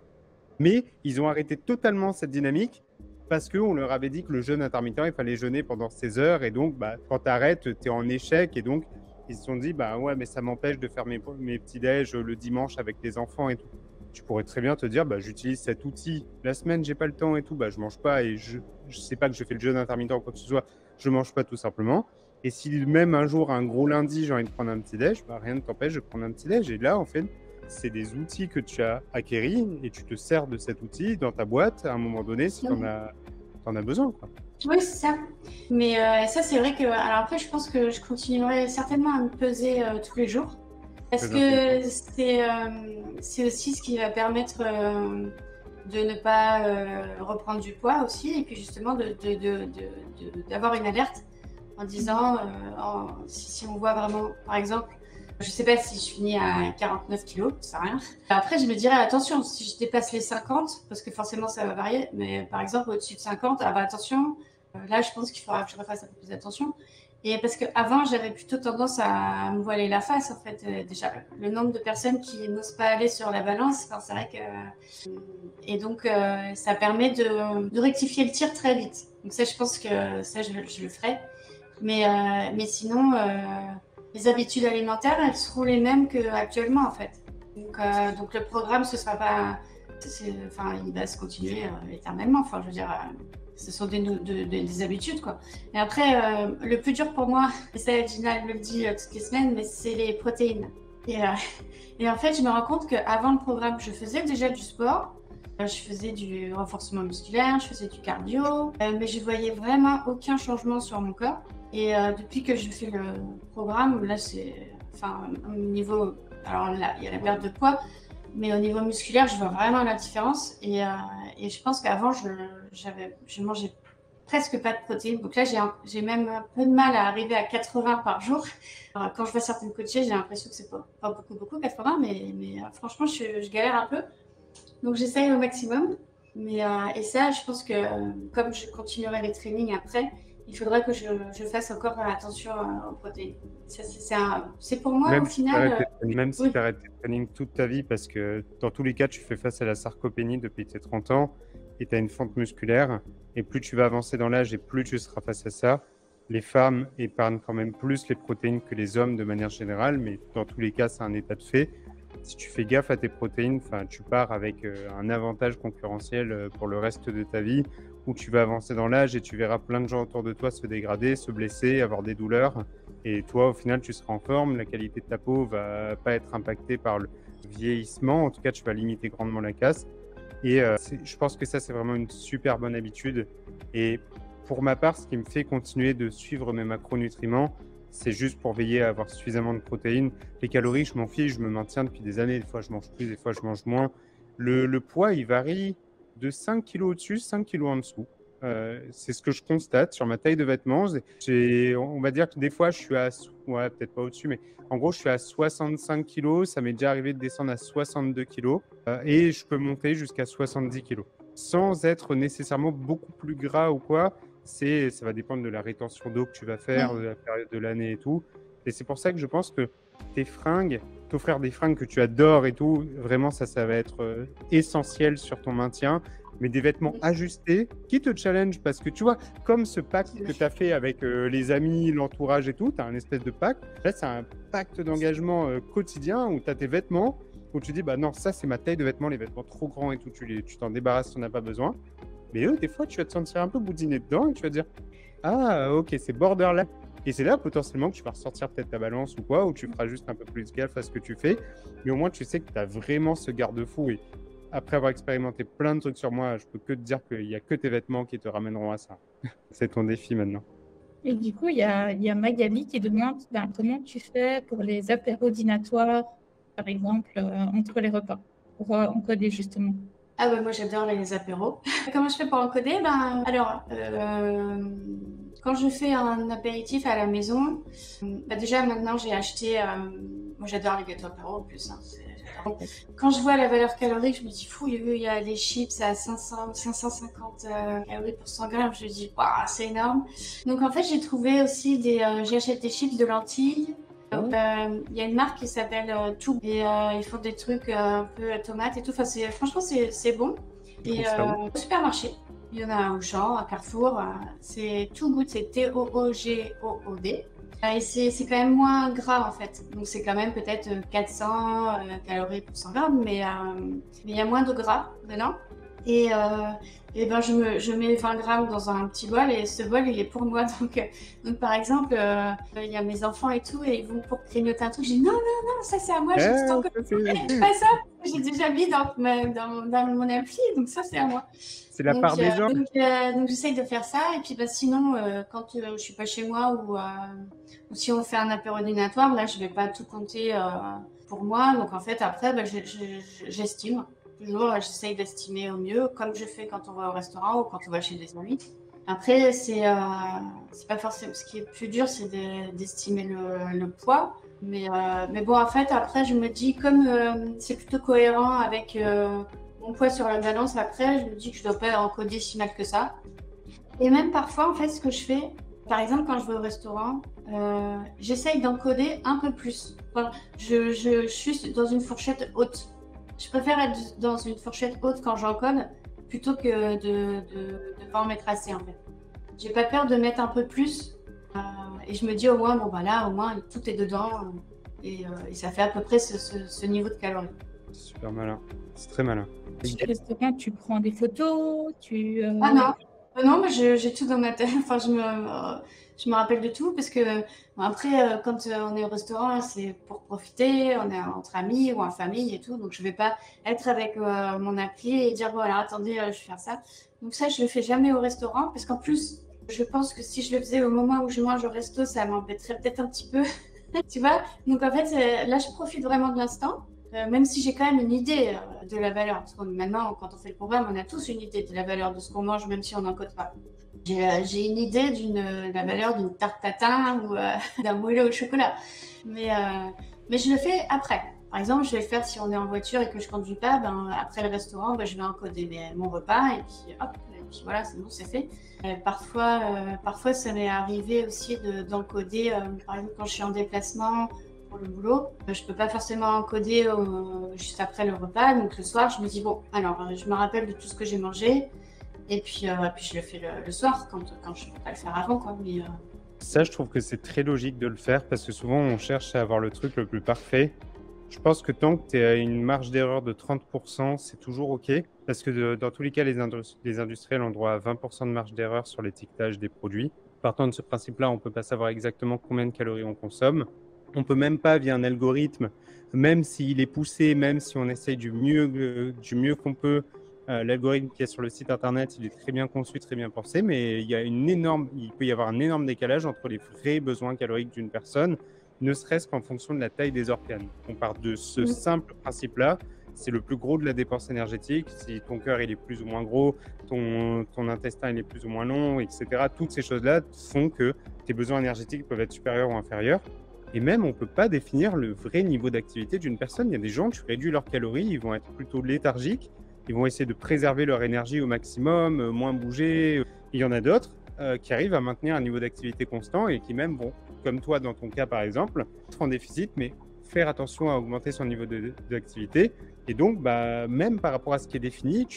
Mais ils ont arrêté totalement cette dynamique parce qu'on leur avait dit que le jeûne intermittent, il fallait jeûner pendant 16 heures. Et donc, bah, quand tu arrêtes, tu es en échec. Et donc, ils se sont dit, bah ouais, mais ça m'empêche de faire mes petits-déj le dimanche avec les enfants et tout. Tu pourrais très bien te dire, bah, j'utilise cet outil. La semaine, j'ai pas le temps et tout, bah, je mange pas et je sais pas que je fais le jeûne intermittent ou quoi que ce soit. Je mange pas tout simplement. Et si même un jour, un gros lundi, j'ai envie de prendre un petit-déj, bah, rien ne t'empêche de prendre un petit-déj. Et là, en fait, c'est des outils que tu as acquéris et tu te sers de cet outil dans ta boîte à un moment donné si tu en as besoin, quoi. Oui, c'est ça. Mais ça, c'est vrai que. Alors après, je pense que je continuerai certainement à me peser tous les jours. Parce Très intelligent. que c'est aussi ce qui va permettre de ne pas reprendre du poids aussi. Et puis justement, d'avoir une alerte en disant si on voit vraiment, par exemple, je sais pas si je finis à 49 kilos, ça rien. Après, je me dirais attention, si je dépasse les 50, parce que forcément ça va varier, mais par exemple au-dessus de 50, ah bah attention, là je pense qu'il faudra que je refasse un peu plus attention. Et parce qu'avant, j'avais plutôt tendance à me voiler la face, en fait. Déjà, le nombre de personnes qui n'osent pas aller sur la balance, enfin, c'est vrai que. Et donc, ça permet de rectifier le tir très vite. Donc, ça, je pense que ça, je le ferai. Mais sinon, les habitudes alimentaires, elles seront les mêmes qu'actuellement, en fait. Donc, le programme, ce sera pas. Enfin, il va se continuer éternellement. Enfin, je veux dire, ce sont des habitudes, quoi. Et après, le plus dur pour moi, et ça, Gina, elle me le dit toutes les semaines, mais c'est les protéines. Et en fait, je me rends compte qu'avant le programme, je faisais déjà du sport. Je faisais du renforcement musculaire, je faisais du cardio, mais je voyais vraiment aucun changement sur mon corps. Et depuis que je fais le programme, là, c'est, enfin, au niveau, alors là, il y a la perte de poids, mais au niveau musculaire, je vois vraiment la différence. Et je pense qu'avant, je mangeais presque pas de protéines. Donc là, j'ai même un peu de mal à arriver à 80 par jour. Alors, quand je vois certaines coachées, j'ai l'impression que c'est pas beaucoup, 80, mais franchement, je galère un peu. Donc j'essaye au maximum. Et ça, je pense que comme je continuerai les trainings après, il faudrait que je fasse encore attention aux protéines. C'est pour moi, au Même si tu final, arrêtes même si oui. tu arrêtes tes trainings toute ta vie, parce que dans tous les cas, tu fais face à la sarcopénie depuis tes 30 ans et tu as une fente musculaire. Et plus tu vas avancer dans l'âge et plus tu seras face à ça. Les femmes épargnent quand même plus les protéines que les hommes de manière générale, mais dans tous les cas, c'est un état de fait. Si tu fais gaffe à tes protéines, tu pars avec un avantage concurrentiel pour le reste de ta vie, où tu vas avancer dans l'âge et tu verras plein de gens autour de toi se dégrader, se blesser, avoir des douleurs. Et toi, au final, tu seras en forme, la qualité de ta peau va pas être impactée par le vieillissement. En tout cas, tu vas limiter grandement la casse. Et je pense que ça, c'est vraiment une super bonne habitude. Et pour ma part, ce qui me fait continuer de suivre mes macronutriments, c'est juste pour veiller à avoir suffisamment de protéines. Les calories, je m'en fiche, je me maintiens depuis des années. Des fois, je mange plus, des fois, je mange moins. Le poids, il varie de 5 kilos au-dessus, 5 kilos en dessous. C'est ce que je constate sur ma taille de vêtements. On va dire que des fois, je suis à, ouais, peut-être pas au-dessus, mais en gros, je suis à 65 kilos. Ça m'est déjà arrivé de descendre à 62 kilos et je peux monter jusqu'à 70 kilos sans être nécessairement beaucoup plus gras ou quoi. Ça va dépendre de la rétention d'eau que tu vas faire, de la période de l'année et tout. Et c'est pour ça que je pense que tes fringues, t'offrir des fringues que tu adores et tout, vraiment, ça va être essentiel sur ton maintien. Mais des vêtements ajustés qui te challenge parce que tu vois, comme ce pacte que tu as fait avec les amis, l'entourage et tout, tu as un espèce de pacte. Là, c'est un pacte d'engagement quotidien où tu as tes vêtements, où tu dis, bah non, ça, c'est ma taille de vêtements, les vêtements trop grands et tout, tu t'en débarrasses si tu n'en as pas besoin. Mais eux, des fois, tu vas te sentir un peu boudiné dedans et tu vas dire, ah, ok, c'est borderline. Et c'est là potentiellement que tu vas ressortir peut-être ta balance ou quoi, ou tu feras juste un peu plus gaffe à ce que tu fais. Mais au moins, tu sais que tu as vraiment ce garde-fou. Et après avoir expérimenté plein de trucs sur moi, je peux que te dire qu'il n'y a que tes vêtements qui te ramèneront à ça. C'est ton défi maintenant. Et du coup, il y a Magali qui demande comment tu fais pour les apéros dînatoires, par exemple, entre les repas, pour encoder justement. Ah ouais, moi j'adore les apéros. Comment je fais pour encoder? Quand je fais un apéritif à la maison, déjà maintenant j'ai acheté, moi j'adore les gâteaux apéros en plus, hein, j'adore. Quand je vois la valeur calorique, je me dis fou, il y a les chips à 550 calories pour 100 grammes, je me dis waouh, c'est énorme. Donc en fait j'ai trouvé aussi j'achète des chips de lentilles. Il y a une marque qui s'appelle Too et ils font des trucs un peu tomates et tout. Enfin, franchement, c'est bon. Et au supermarché, il y en a à Auchan, à Carrefour. C'est Too Good, c'est Toogood. Et c'est quand même moins gras en fait. Donc c'est quand même peut-être 400 calories pour 100 grammes, mais il y a moins de gras dedans. Et ben je mets 20 grammes dans un petit bol et ce bol il est pour moi. Donc par exemple, il y a mes enfants et tout et ils vont pour grignoter un truc. Je dis non, ça c'est à moi, j'ai tout encore. Pas ça, j'ai déjà mis dans mon appli, donc ça c'est à moi. C'est la part des gens. Donc j'essaye de faire ça et puis bah, sinon, quand je suis pas chez moi ou si on fait un apéro dînatoire, là je vais pas tout compter pour moi. Donc en fait après, bah, j'estime. Toujours, j'essaye d'estimer au mieux, comme je fais quand on va au restaurant ou quand on va chez des amis. Après, c'est pas forcément. Ce qui est plus dur, c'est d'estimer le poids. Mais bon, en fait, après, je me dis, comme c'est plutôt cohérent avec mon poids sur la balance, après, je me dis que je dois pas encoder si mal que ça. Et même parfois, en fait, ce que je fais, par exemple, quand je vais au restaurant, j'essaye d'encoder un peu plus. Enfin, je suis dans une fourchette haute. Je préfère être dans une fourchette haute quand j'encode plutôt que de pas en mettre assez en fait. J'ai pas peur de mettre un peu plus et je me dis au moins bon bah là au moins tout est dedans et ça fait à peu près ce niveau de calories. Super malin, c'est très malin. Restaurant, tu prends des photos, Ah non, mais j'ai tout dans ma tête. Enfin je me rappelle de tout parce que bon, après quand on est au restaurant c'est pour profiter, on est entre amis ou en famille et tout, donc je vais pas être avec mon appli et dire bon alors attendez je vais faire ça. Donc ça je le fais jamais au restaurant parce qu'en plus je pense que si je le faisais au moment où je mange au resto ça m'embêterait peut-être un petit peu, tu vois. Donc en fait là je profite vraiment de l'instant. Même si j'ai quand même une idée de la valeur, parce que maintenant, quand on fait le programme, on a tous une idée de la valeur de ce qu'on mange, même si on n'encode pas. J'ai une idée de la valeur d'une tarte tatin ou d'un moelleux au chocolat. Mais je le fais après. Par exemple, je vais le faire si on est en voiture et que je ne conduis pas. Ben, après le restaurant, ben, je vais encoder mon repas et puis hop, et puis voilà, c'est bon, c'est fait. Parfois, ça m'est arrivé aussi d'encoder, par exemple, quand je suis en déplacement pour le boulot. Je peux pas forcément encoder juste après le repas. Donc le soir, je me dis bon, alors je me rappelle de tout ce que j'ai mangé. Et puis je le fais le soir quand je ne peux pas le faire avant, quoi. Mais ça, je trouve que c'est très logique de le faire parce que souvent on cherche à avoir le truc le plus parfait. Je pense que tant que tu es à une marge d'erreur de 30%, c'est toujours OK. Parce que dans tous les cas, les industriels ont droit à 20% de marge d'erreur sur l'étiquetage des produits. Partant de ce principe-là, on ne peut pas savoir exactement combien de calories on consomme. On ne peut même pas, via un algorithme, même s'il est poussé, même si on essaye du mieux qu'on peut, l'algorithme qui est sur le site internet, il est très bien conçu, très bien pensé, mais il peut y avoir un énorme décalage entre les vrais besoins caloriques d'une personne, ne serait-ce qu'en fonction de la taille des organes. On part de ce simple principe-là, c'est le plus gros de la dépense énergétique. Si ton cœur il est plus ou moins gros, ton intestin il est plus ou moins long, etc. Toutes ces choses-là font que tes besoins énergétiques peuvent être supérieurs ou inférieurs. Et même, on ne peut pas définir le vrai niveau d'activité d'une personne. Il y a des gens, tu réduis leurs calories, ils vont être plutôt léthargiques, ils vont essayer de préserver leur énergie au maximum, moins bouger. Il y en a d'autres qui arrivent à maintenir un niveau d'activité constant et qui même vont comme toi dans ton cas par exemple, être en déficit, mais faire attention à augmenter son niveau d'activité. Et donc, même par rapport à ce qui est défini,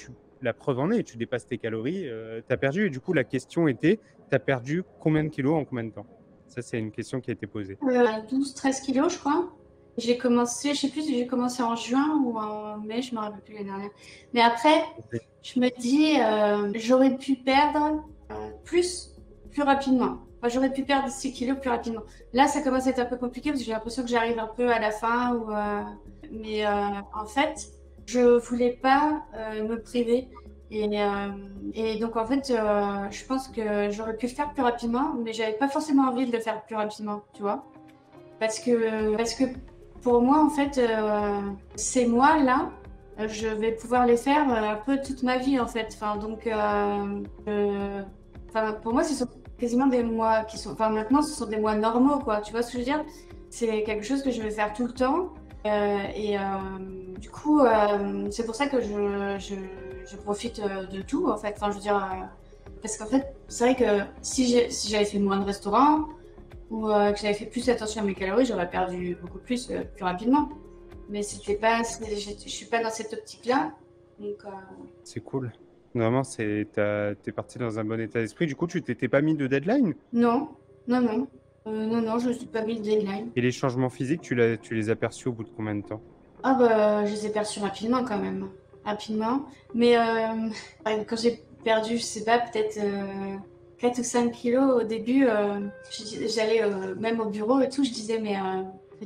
la preuve en est, tu dépasses tes calories, tu as perdu. Et du coup, la question était, tu as perdu combien de kilos en combien de temps? Ça, c'est une question qui a été posée. 12-13 kilos, je crois. J'ai commencé, je sais plus si j'ai commencé en juin ou en mai, je me rappelle plus l'année dernière. Mais après, je me dis, j'aurais pu perdre plus rapidement. Enfin, j'aurais pu perdre 6 kilos plus rapidement. Là, ça commence à être un peu compliqué parce que j'ai l'impression que j'arrive un peu à la fin. Mais en fait, je voulais pas me priver. Et donc, en fait, je pense que j'aurais pu le faire plus rapidement, mais j'avais pas forcément envie de le faire plus rapidement, tu vois. Parce que pour moi, en fait, ces mois-là, je vais pouvoir les faire un peu toute ma vie, en fait. Enfin, donc, pour moi, ce sont quasiment des mois qui sont... Enfin, maintenant, ce sont des mois normaux, quoi. Tu vois ce que je veux dire? C'est quelque chose que je vais faire tout le temps. Du coup, c'est pour ça que je profite de tout, en fait. Enfin, je veux dire... parce qu'en fait, c'est vrai que si j'avais fait moins de restaurants, ou que j'avais fait plus attention à mes calories, j'aurais perdu beaucoup plus rapidement. Mais c'était pas, je suis pas dans cette optique-là. Donc, C'est cool. Vraiment, t'es parti dans un bon état d'esprit. Du coup, tu t'étais pas mis de deadline? non, non, non. Non, je ne suis pas mis de deadline. Et les changements physiques, tu les as perçus au bout de combien de temps? Ah bah, je les ai perçus rapidement quand même. Rapidement. Mais quand j'ai perdu, je sais pas, peut-être 4 ou 5 kilos au début, j'allais même au bureau et tout, je disais, mais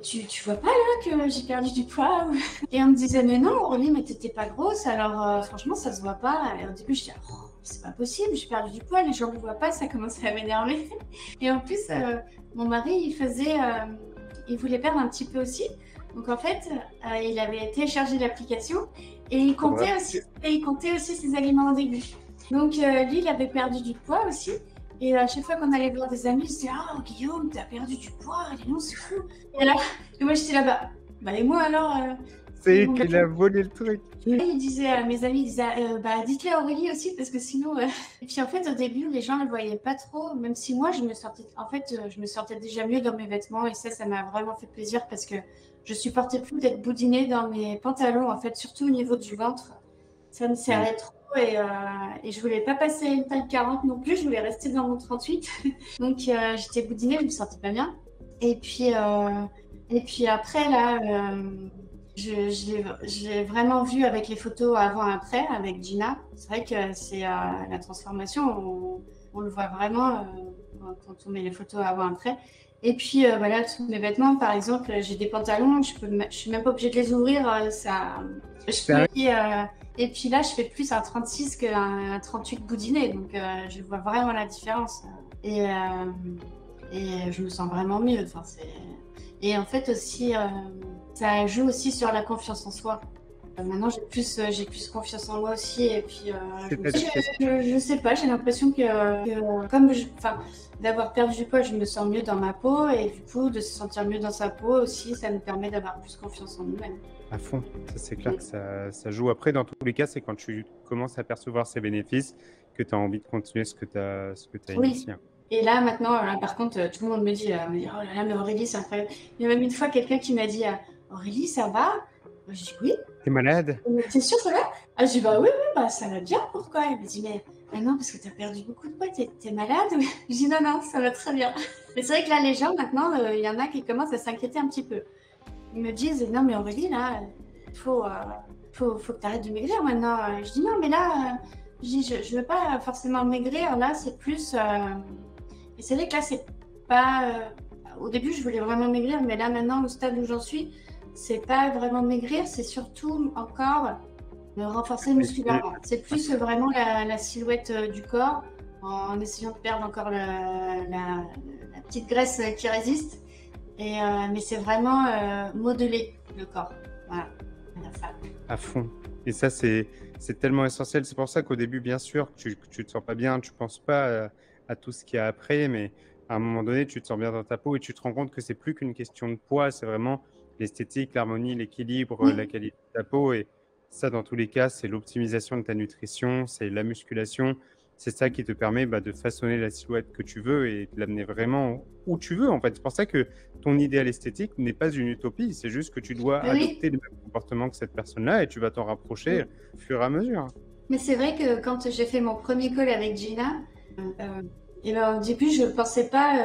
tu vois pas là que j'ai perdu du poids? Et on me disait, mais non, Aurélie, mais t'étais pas grosse, alors franchement, ça se voit pas. Et au début, je disais, oh, c'est pas possible, j'ai perdu du poids, les gens ne le voient pas, ça commençait à m'énerver. Et en plus, mon mari, il voulait perdre un petit peu aussi. Donc en fait, il avait téléchargé l'application et il comptait aussi ses aliments au début. Donc lui, il avait perdu du poids aussi. Et à chaque fois qu'on allait voir des amis, il se disait, oh Guillaume, t'as perdu du poids, dis donc, c'est fou. Et moi j'étais là-bas, et moi alors C'est qu'il a volé le truc. il disait à mes amis, il disait, dites-le à Aurélie aussi, parce que sinon... Et puis en fait, au début, les gens ne le voyaient pas trop, même si moi, je me sentais déjà mieux dans mes vêtements, et ça m'a vraiment fait plaisir, parce que je supportais plus d'être boudinée dans mes pantalons, en fait, surtout au niveau du ventre. Ça me serrait trop, et je voulais pas passer à une taille 40 non plus, je voulais rester dans mon 38. Donc j'étais boudinée, je me sentais pas bien. Et puis après, là... je l'ai vraiment vu avec les photos avant-après, avec Gina. C'est vrai que c'est la transformation, on le voit vraiment quand on met les photos avant-après. Et puis voilà, tous mes vêtements, par exemple, j'ai des pantalons, je suis même pas obligée de les ouvrir. Et puis là, je fais plus un 36 qu'un 38 boudiné, donc je vois vraiment la différence. Et je me sens vraiment mieux. Enfin, et en fait aussi, ça joue aussi sur la confiance en soi. Maintenant, j'ai plus confiance en moi aussi. Et puis, je sais pas, j'ai l'impression que comme d'avoir perdu du poids, je me sens mieux dans ma peau. Et du coup, de se sentir mieux dans sa peau aussi, ça nous permet d'avoir plus confiance en nous-mêmes. À fond, ça c'est clair que ça joue. Après, dans tous les cas, c'est quand tu commences à percevoir ces bénéfices que tu as envie de continuer ce que tu as initié. Et là, maintenant, par contre, tout le monde me dit, oh là là, mais Aurélie, c'est incroyable. Il y a même une fois quelqu'un qui m'a dit, Aurélie, ça va? Je dis oui. T'es malade? T'es sûre, ça va? Je dis oui, ça va bien, pourquoi? Elle me dit, mais non, parce que t'as perdu beaucoup de poids, t'es malade? Je dis non, ça va très bien. Mais c'est vrai que là, les gens, maintenant, il y en a qui commencent à s'inquiéter un petit peu. Ils me disent, non, mais Aurélie, là, faut que t'arrêtes de maigrir maintenant. Je dis non, mais là, je veux pas forcément maigrir, là, c'est plus... Et c'est vrai que là, c'est pas... Au début, je voulais vraiment maigrir, mais là, maintenant, au stade où j'en suis, c'est pas vraiment maigrir, c'est surtout encore me renforcer musculairement. C'est plus vraiment la silhouette du corps, en essayant de perdre encore la petite graisse qui résiste. Mais c'est vraiment modeler le corps. Voilà. À fond. Et ça, c'est tellement essentiel. C'est pour ça qu'au début, bien sûr, tu te sens pas bien, tu penses pas à tout ce qu'il y a après, mais à un moment donné, tu te sens bien dans ta peau et tu te rends compte que c'est plus qu'une question de poids, c'est vraiment l'esthétique, l'harmonie, l'équilibre, la qualité de ta peau. Et ça, dans tous les cas, c'est l'optimisation de ta nutrition, c'est la musculation, c'est ça qui te permet de façonner la silhouette que tu veux et de l'amener vraiment où tu veux, en fait. C'est pour ça que ton idéal esthétique n'est pas une utopie, c'est juste que tu dois Mais oui. adopter le même comportement que cette personne-là et tu vas t'en rapprocher au fur et à mesure. Mais c'est vrai que quand j'ai fait mon premier call avec Gina, et ben, au début, je pensais pas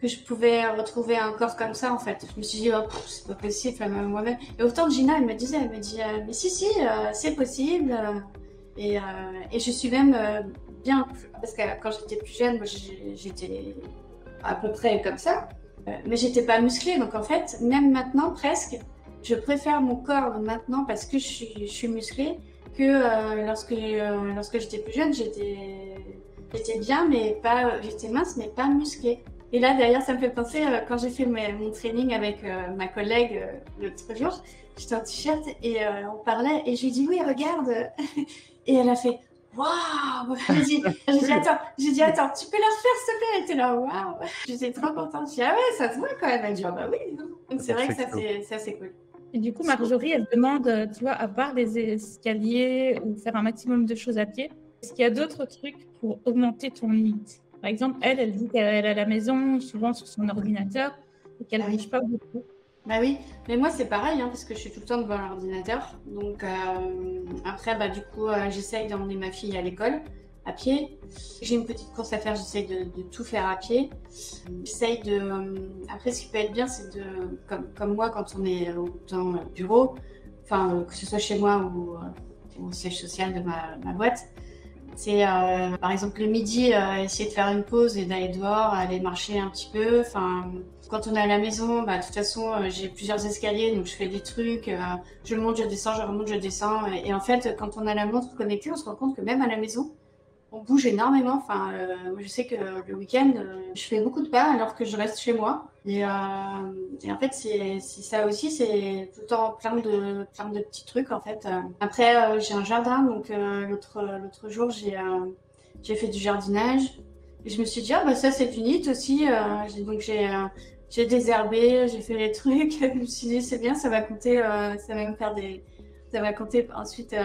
que je pouvais retrouver un corps comme ça, en fait. Je me suis dit, oh, c'est pas possible, enfin, même moi-même. Et autant Gina, elle me dit, mais si, c'est possible. Et je suis même bien, parce que quand j'étais plus jeune, moi, j'étais à peu près comme ça, mais j'étais pas musclée. Donc en fait, même maintenant, presque, je préfère mon corps maintenant parce que je suis musclée que lorsque j'étais plus jeune, j'étais bien, mais pas, j'étais mince, mais pas musclée. Et là, d'ailleurs, ça me fait penser, quand j'ai fait mon training avec ma collègue l'autre jour, j'étais en t-shirt et on parlait, et je lui ai dit, oui, regarde. Et elle a fait, waouh! J'ai dit, attends, tu peux la refaire, s'il te plaît? Elle était là, waouh! J'étais trop contente. J'ai dit, ah ouais, ça se voit quand même. Elle dit, ah bah oui. Donc c'est vrai que ça, c'est assez cool. Et du coup, Marjorie, elle demande, tu vois, à part les escaliers ou faire un maximum de choses à pied, est-ce qu'il y a d'autres trucs pour augmenter ton limite? Par exemple, elle dit qu'elle est à la maison, souvent sur son ordinateur, et qu'elle ne bouge pas beaucoup. Bah oui, mais moi c'est pareil, hein, parce que je suis tout le temps devant l'ordinateur. Donc après, bah, du coup, j'essaye d'emmener ma fille à l'école à pied. J'ai une petite course à faire, j'essaye de tout faire à pied. J'essaye de... Après, ce qui peut être bien, c'est de... Comme moi, quand on est dans le bureau, enfin, que ce soit chez moi ou au siège social de ma boîte, c'est par exemple le midi, essayer de faire une pause et d'aller dehors, aller marcher un petit peu. Enfin, quand on est à la maison, bah, de toute façon, j'ai plusieurs escaliers, donc je fais des trucs, je monte, je descends, je remonte, je descends. Et en fait, quand on a la montre connectée, on se rend compte que même à la maison, on bouge énormément. Enfin, je sais que le week-end, je fais beaucoup de pas alors que je reste chez moi. Et en fait, c'est ça aussi, c'est tout le temps plein de petits trucs en fait. Après, j'ai un jardin, donc l'autre jour, j'ai fait du jardinage. Et je me suis dit, ah bah ça c'est du NEAT aussi. Donc j'ai désherbé, j'ai fait les trucs. Je me suis dit, c'est bien, ça va compter, ça va me faire des... Ça va compter ensuite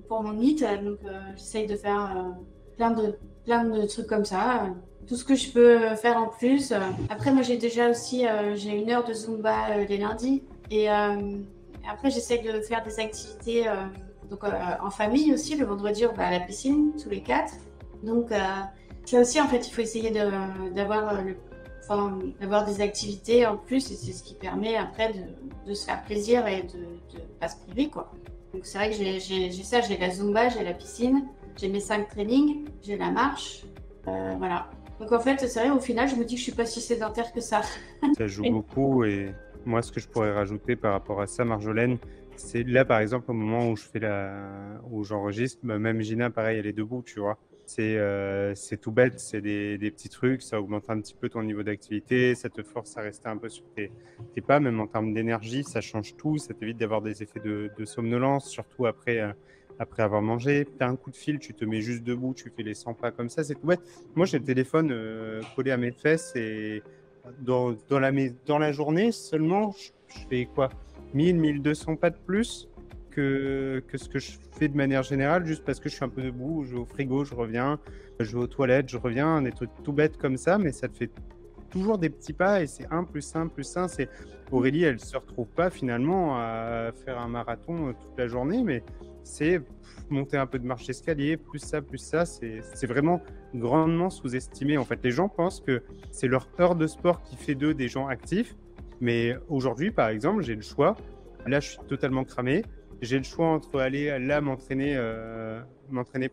pour mon NEAT. Donc j'essaye de faire plein de trucs comme ça. Tout ce que je peux faire en plus. Après, moi, j'ai déjà aussi j'ai 1 heure de Zumba les lundis. Et après, j'essaie de faire des activités donc, en famille aussi. Le vendredi, on va à la piscine, tous les 4. Donc, ça aussi, en fait, il faut essayer d'avoir des activités en plus. Et c'est ce qui permet après de se faire plaisir et de pas se priver, quoi. Donc, c'est vrai que j'ai ça, j'ai la Zumba, j'ai la piscine. J'ai mes 5 trainings, j'ai la marche, voilà. Donc en fait, c'est vrai, au final, je me dis que je suis pas si sédentaire que ça. Ça joue beaucoup et moi, ce que je pourrais rajouter par rapport à ça, Marjolaine, c'est là, par exemple, au moment où où j'enregistre, même Gina, pareil, elle est debout, tu vois. C'est tout bête, c'est des petits trucs, ça augmente un petit peu ton niveau d'activité, ça te force à rester un peu sur tes pas, même en termes d'énergie, ça change tout, ça t'évite d'avoir des effets de somnolence, surtout après avoir mangé. Tu as un coup de fil, tu te mets juste debout, tu fais les 100 pas comme ça, c'est tout bête. Moi, j'ai le téléphone collé à mes fesses et dans la journée seulement, je fais quoi 1200 pas de plus que ce que je fais de manière générale, juste parce que je suis un peu debout, je vais au frigo, je reviens, je vais aux toilettes, je reviens, des trucs tout bêtes comme ça, mais ça te fait toujours des petits pas et c'est 1 plus 1 plus 1. Aurélie, elle se retrouve pas finalement à faire un marathon toute la journée, mais c'est monter un peu de marche d'escalier, plus ça, c'est vraiment grandement sous-estimé. En fait, les gens pensent que c'est leur heure de sport qui fait d'eux des gens actifs, mais aujourd'hui, par exemple, j'ai le choix. Là, je suis totalement cramé. J'ai le choix entre aller là m'entraîner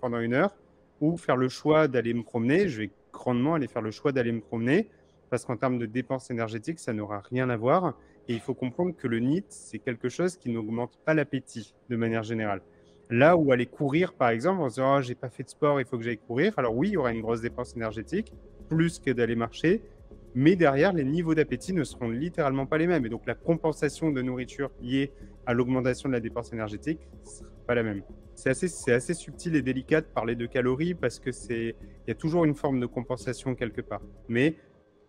pendant 1 heure ou faire le choix d'aller me promener. Je vais grandement aller faire le choix d'aller me promener parce qu'en termes de dépenses énergétiques, ça n'aura rien à voir. Et il faut comprendre que le NEAT, c'est quelque chose qui n'augmente pas l'appétit de manière générale. Là où aller courir, par exemple, en se disant « j'ai pas fait de sport, il faut que j'aille courir », alors oui, il y aura une grosse dépense énergétique, plus que d'aller marcher, mais derrière, les niveaux d'appétit ne seront littéralement pas les mêmes. Et donc, la compensation de nourriture liée à l'augmentation de la dépense énergétique ne sera pas la même. C'est assez subtil et délicat de parler de calories parce que il y a toujours une forme de compensation quelque part. Mais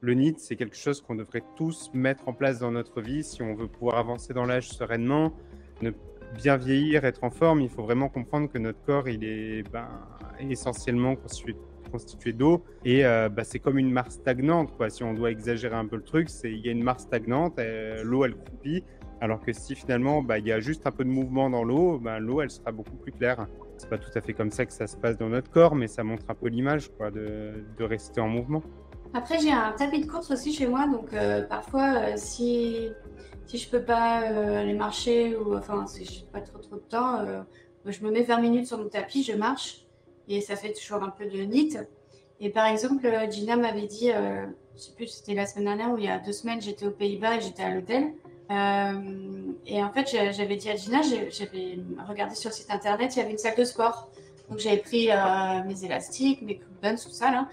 le NEAT, c'est quelque chose qu'on devrait tous mettre en place dans notre vie si on veut pouvoir avancer dans l'âge sereinement, ne bien vieillir, être en forme, il faut vraiment comprendre que notre corps, il est essentiellement constitué d'eau et c'est comme une mare stagnante, quoi. Si on doit exagérer un peu le truc, il y a une mare stagnante, l'eau, elle croupit, alors que si finalement, il y a juste un peu de mouvement dans l'eau, l'eau, elle sera beaucoup plus claire. C'est pas tout à fait comme ça que ça se passe dans notre corps, mais ça montre un peu l'image, quoi, de rester en mouvement. Après, j'ai un tapis de course aussi chez moi, donc parfois, si je peux pas aller marcher ou enfin si j'ai pas trop de temps, je me mets 20 minutes sur mon tapis, je marche et ça fait toujours un peu de NEAT. Et par exemple, Gina m'avait dit, je sais plus si c'était la semaine dernière ou il y a 2 semaines, j'étais aux Pays-Bas et j'étais à l'hôtel. Et en fait, j'avais dit à Gina, j'avais regardé sur le site internet, il y avait une salle de sport. Donc j'avais pris mes élastiques, mes buns, tout ça là.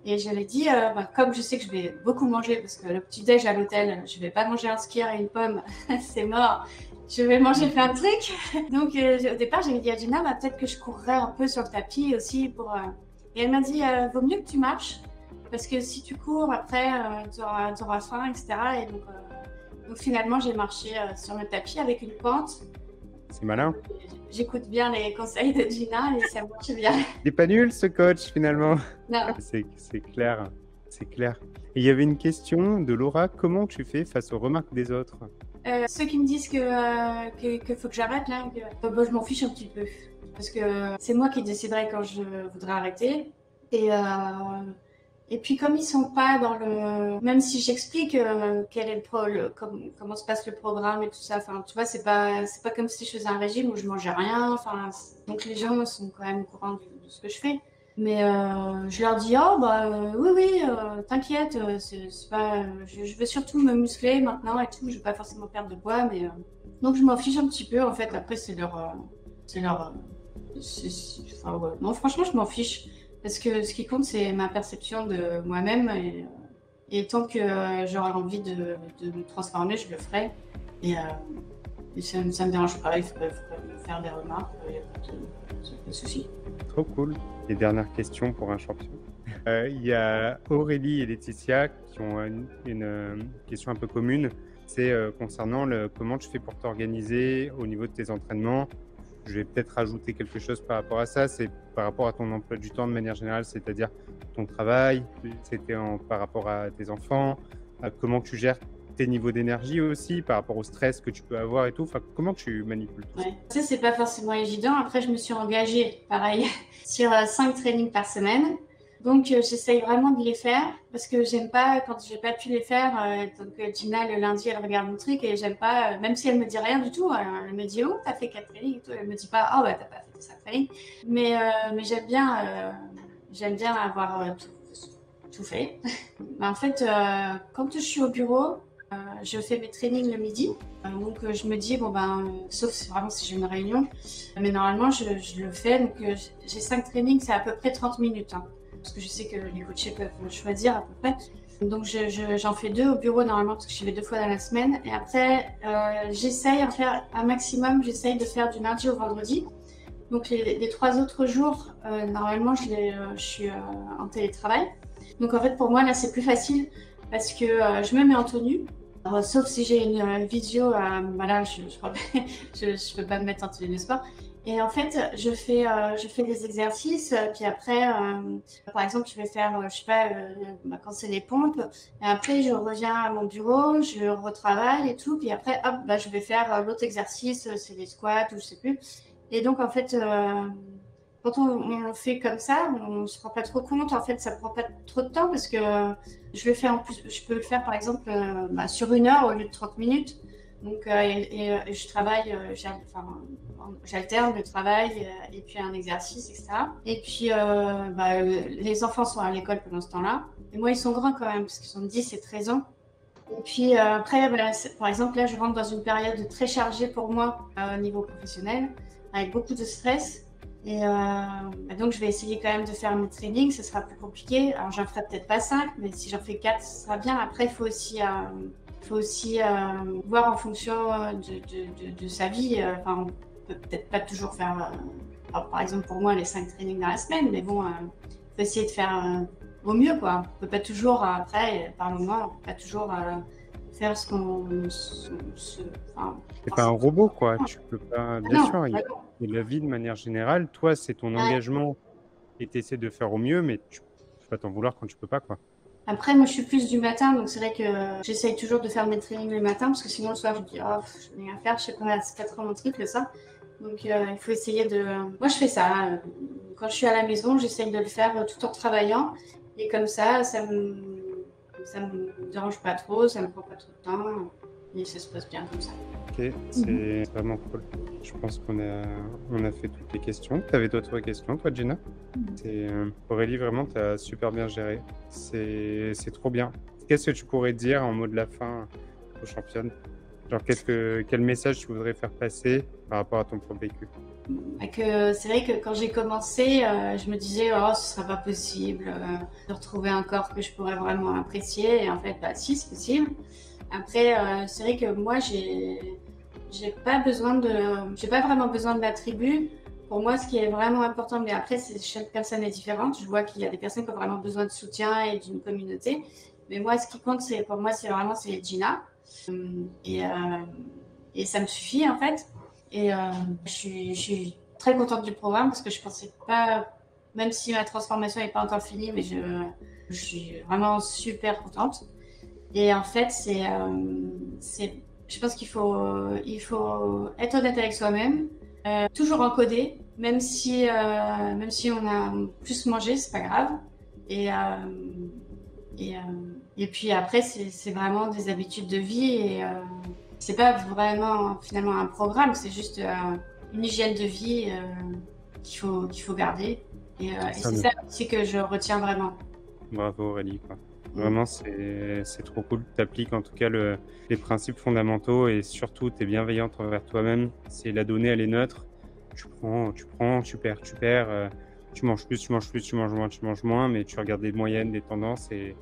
Et j'avais dit, comme je sais que je vais beaucoup manger, parce que le petit-déj à l'hôtel, je vais pas manger un skier et une pomme, c'est mort. Je vais manger plein de trucs. Donc au départ, j'avais dit à Gina, peut-être que je courrais un peu sur le tapis aussi pour. Et elle m'a dit, vaut mieux que tu marches, parce que si tu cours après, tu auras faim, etc. Et donc finalement, j'ai marché sur le tapis avec une pente. C'est malin. J'écoute bien les conseils de Gina et ça marche bien. Il n'est pas nul ce coach finalement. Non. C'est clair, c'est clair. Et il y avait une question de Laura, comment tu fais face aux remarques des autres? Ceux qui me disent que faut que j'arrête là, je m'en fiche un petit peu. Parce que c'est moi qui déciderai quand je voudrais arrêter. Et puis comme ils sont pas dans le... Même si j'explique quel est comment se passe le programme et tout ça, enfin tu vois, c'est pas comme si je faisais un régime où je mangeais rien, enfin donc les gens sont quand même au courant de ce que je fais. Mais je leur dis oui, t'inquiète, c'est pas, je veux surtout me muscler maintenant et tout, je vais pas forcément perdre de poids, mais donc je m'en fiche un petit peu en fait. Après c'est leur enfin, ouais. Non, franchement je m'en fiche. Parce que ce qui compte, c'est ma perception de moi-même. Et tant que j'aurai envie de me transformer, je le ferai. Et ça me dérange pas. Il faut pas me faire des remarques. Il n'y a pas de souci. Trop cool. Et dernière question pour un champion. Il y a Aurélie et Laetitia qui ont une question un peu commune. C'est concernant comment tu fais pour t'organiser au niveau de tes entraînements. Je vais peut-être rajouter quelque chose par rapport à ça, c'est par rapport à ton emploi du temps de manière générale, c'est-à-dire ton travail, par rapport à tes enfants, comment tu gères tes niveaux d'énergie aussi, par rapport au stress que tu peux avoir et tout, enfin, comment tu manipules tout ça? Ça, c'est pas forcément évident. Après, je me suis engagée, pareil, sur 5 trainings par semaine. Donc, j'essaye vraiment de les faire parce que j'aime pas quand j'ai pas pu les faire. Donc, Gina, le lundi, elle regarde mon truc et j'aime pas, même si elle me dit rien du tout, elle me dit, oh, t'as fait 4 trainings et tout. Elle me dit pas, oh, t'as pas fait 5 trainings. Mais j'aime bien avoir tout fait. En fait, quand je suis au bureau, je fais mes trainings le midi. Donc, je me dis, sauf vraiment si j'ai une réunion. Mais normalement, je le fais. Donc, j'ai 5 trainings, c'est à peu près 30 minutes. Hein. Parce que je sais que les coachés peuvent choisir à peu près. Donc j'en fais 2 au bureau normalement parce que je fais 2 fois dans la semaine. Et après, j'essaye de faire un maximum, j'essaye de faire du lundi au vendredi. Donc les 3 autres jours, normalement, je suis en télétravail. Donc en fait, pour moi, là, c'est plus facile parce que je me mets en tenue. Alors, sauf si j'ai une vidéo, là, je peux pas me mettre en tenue de sport. Et en fait, je fais des exercices, puis après, par exemple, je vais faire, je sais pas, quand c'est les pompes, et après, je reviens à mon bureau, je retravaille et tout, puis après, hop, je vais faire l'autre exercice, c'est les squats ou je sais plus. Et donc, en fait, quand on fait comme ça, on se rend pas trop compte, en fait, ça prend pas trop de temps parce que je le fais en plus, je peux le faire, par exemple, sur 1 heure au lieu de 30 minutes. Donc, je travaille, j'alterne le travail et puis un exercice, etc. Et puis, les enfants sont à l'école pendant ce temps-là. Et moi, ils sont grands quand même, parce qu'ils sont de 10 et 13 ans. Et puis après, par exemple, là, je rentre dans une période très chargée pour moi au niveau professionnel, avec beaucoup de stress. Et donc, je vais essayer quand même de faire mes trainings. Ce sera plus compliqué. Alors, j'en ferai peut-être pas 5, mais si j'en fais 4, ce sera bien. Après, il faut aussi voir en fonction de sa vie. On peut peut-être pas toujours faire, par exemple pour moi, les 5 trainings dans la semaine, mais bon, faut essayer de faire au mieux, quoi. On peut pas toujours, après, par moment, on peut pas toujours faire ce qu'on... enfin, T'es pas un robot, quoi. Tu peux pas. Bien non, sûr, bah non. et la vie de manière générale, toi, c'est ton Ouais. engagement et tu essaies de faire au mieux, mais tu peux pas t'en vouloir quand tu peux pas, quoi. Après, moi, je suis plus du matin, donc c'est vrai que j'essaye toujours de faire mes trainings le matin, parce que sinon, le soir, je me dis, oh, je n'ai rien à faire, je sais pas, c'est pas trop mon truc, ça. Donc, il faut essayer de... Moi, je fais ça. Quand je suis à la maison, j'essaye de le faire tout en travaillant. Et comme ça me dérange pas trop, ça me prend pas trop de temps. Et ça se passe bien comme ça. Ok, c'est vraiment cool. Je pense on a fait toutes les questions. T'avais d'autres questions, toi, Gina? Aurélie, vraiment, t'as super bien géré. C'est trop bien. Qu'est-ce que tu pourrais dire en mot de la fin aux championnes? Genre, quel message tu voudrais faire passer par rapport à ton propre vécu? C'est vrai que quand j'ai commencé, je me disais, oh, ce sera pas possible de retrouver un corps que je pourrais vraiment apprécier. Et en fait, bah, si, c'est possible. Après, c'est vrai que moi, j'ai pas vraiment besoin de la tribu. Pour moi, ce qui est vraiment important, mais après, chaque personne est différente. Je vois qu'il y a des personnes qui ont vraiment besoin de soutien et d'une communauté. Mais moi, ce qui compte, pour moi, c'est Gina. Et, euh, et ça me suffit, en fait. Et je suis très contente du programme parce que je pensais pas, même si ma transformation n'est pas encore finie, mais je suis vraiment super contente. Et en fait, je pense il faut être honnête avec soi-même, toujours encoder, même si on a plus mangé, c'est pas grave. Et, euh, et, euh, et puis après, c'est vraiment des habitudes de vie et c'est pas vraiment finalement un programme, c'est juste une hygiène de vie qu'il faut garder. Et c'est ça aussi que je retiens vraiment. Bravo, Aurélie, quoi. Vraiment, c'est trop cool. Tu appliques en tout cas les principes fondamentaux et surtout, tu es bienveillante envers toi-même. C'est la donnée, elle est neutre. Tu prends, tu perds. Tu manges plus, tu manges moins, mais tu regardes des moyennes, des tendances et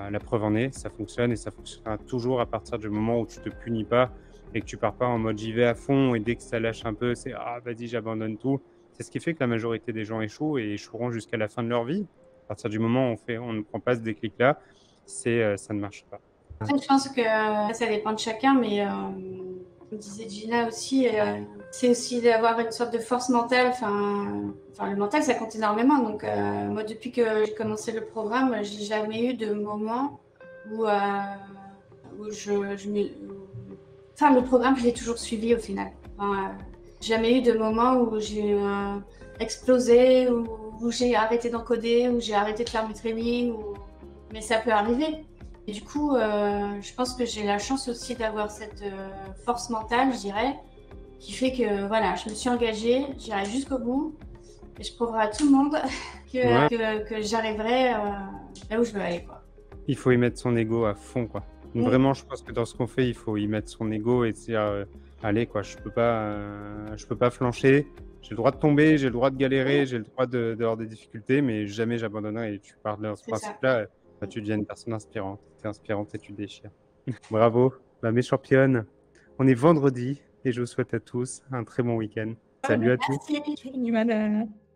la preuve en est, ça fonctionne et ça fonctionnera toujours à partir du moment où tu te punis pas et que tu pars pas en mode j'y vais à fond et dès que ça lâche un peu, c'est ah vas-y, j'abandonne tout. C'est ce qui fait que la majorité des gens échouent et échoueront jusqu'à la fin de leur vie. À partir du moment où on ne prend pas ce déclic-là, ça ne marche pas. Après, je pense que ça dépend de chacun, mais comme disait Gina aussi, c'est aussi d'avoir une sorte de force mentale. Enfin, le mental, ça compte énormément. Donc, moi, depuis que j'ai commencé le programme, j'ai jamais eu de moment où Enfin, le programme, je l'ai toujours suivi au final. Enfin, jamais eu de moment où j'ai explosé, où j'ai arrêté d'encoder, où j'ai arrêté de faire mes trainings. Mais ça peut arriver. Et du coup, je pense que j'ai la chance aussi d'avoir cette force mentale, je dirais, qui fait que voilà, je me suis engagée, j'irai jusqu'au bout et je prouverai à tout le monde que j'arriverai là où je veux aller, quoi. Il faut y mettre son ego à fond, quoi. Vraiment, je pense que dans ce qu'on fait, il faut y mettre son ego et se dire allez, quoi, je peux pas flancher. J'ai le droit de tomber, j'ai le droit de galérer, j'ai le droit d'avoir des difficultés, mais jamais j'abandonnerai. Et tu pars de ce principe-là, tu deviens une personne inspirante. Tu es inspirante et tu déchires. Bravo, mes championnes. On est vendredi et je vous souhaite à tous un très bon week-end. Salut à tous.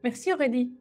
Merci Aurélie.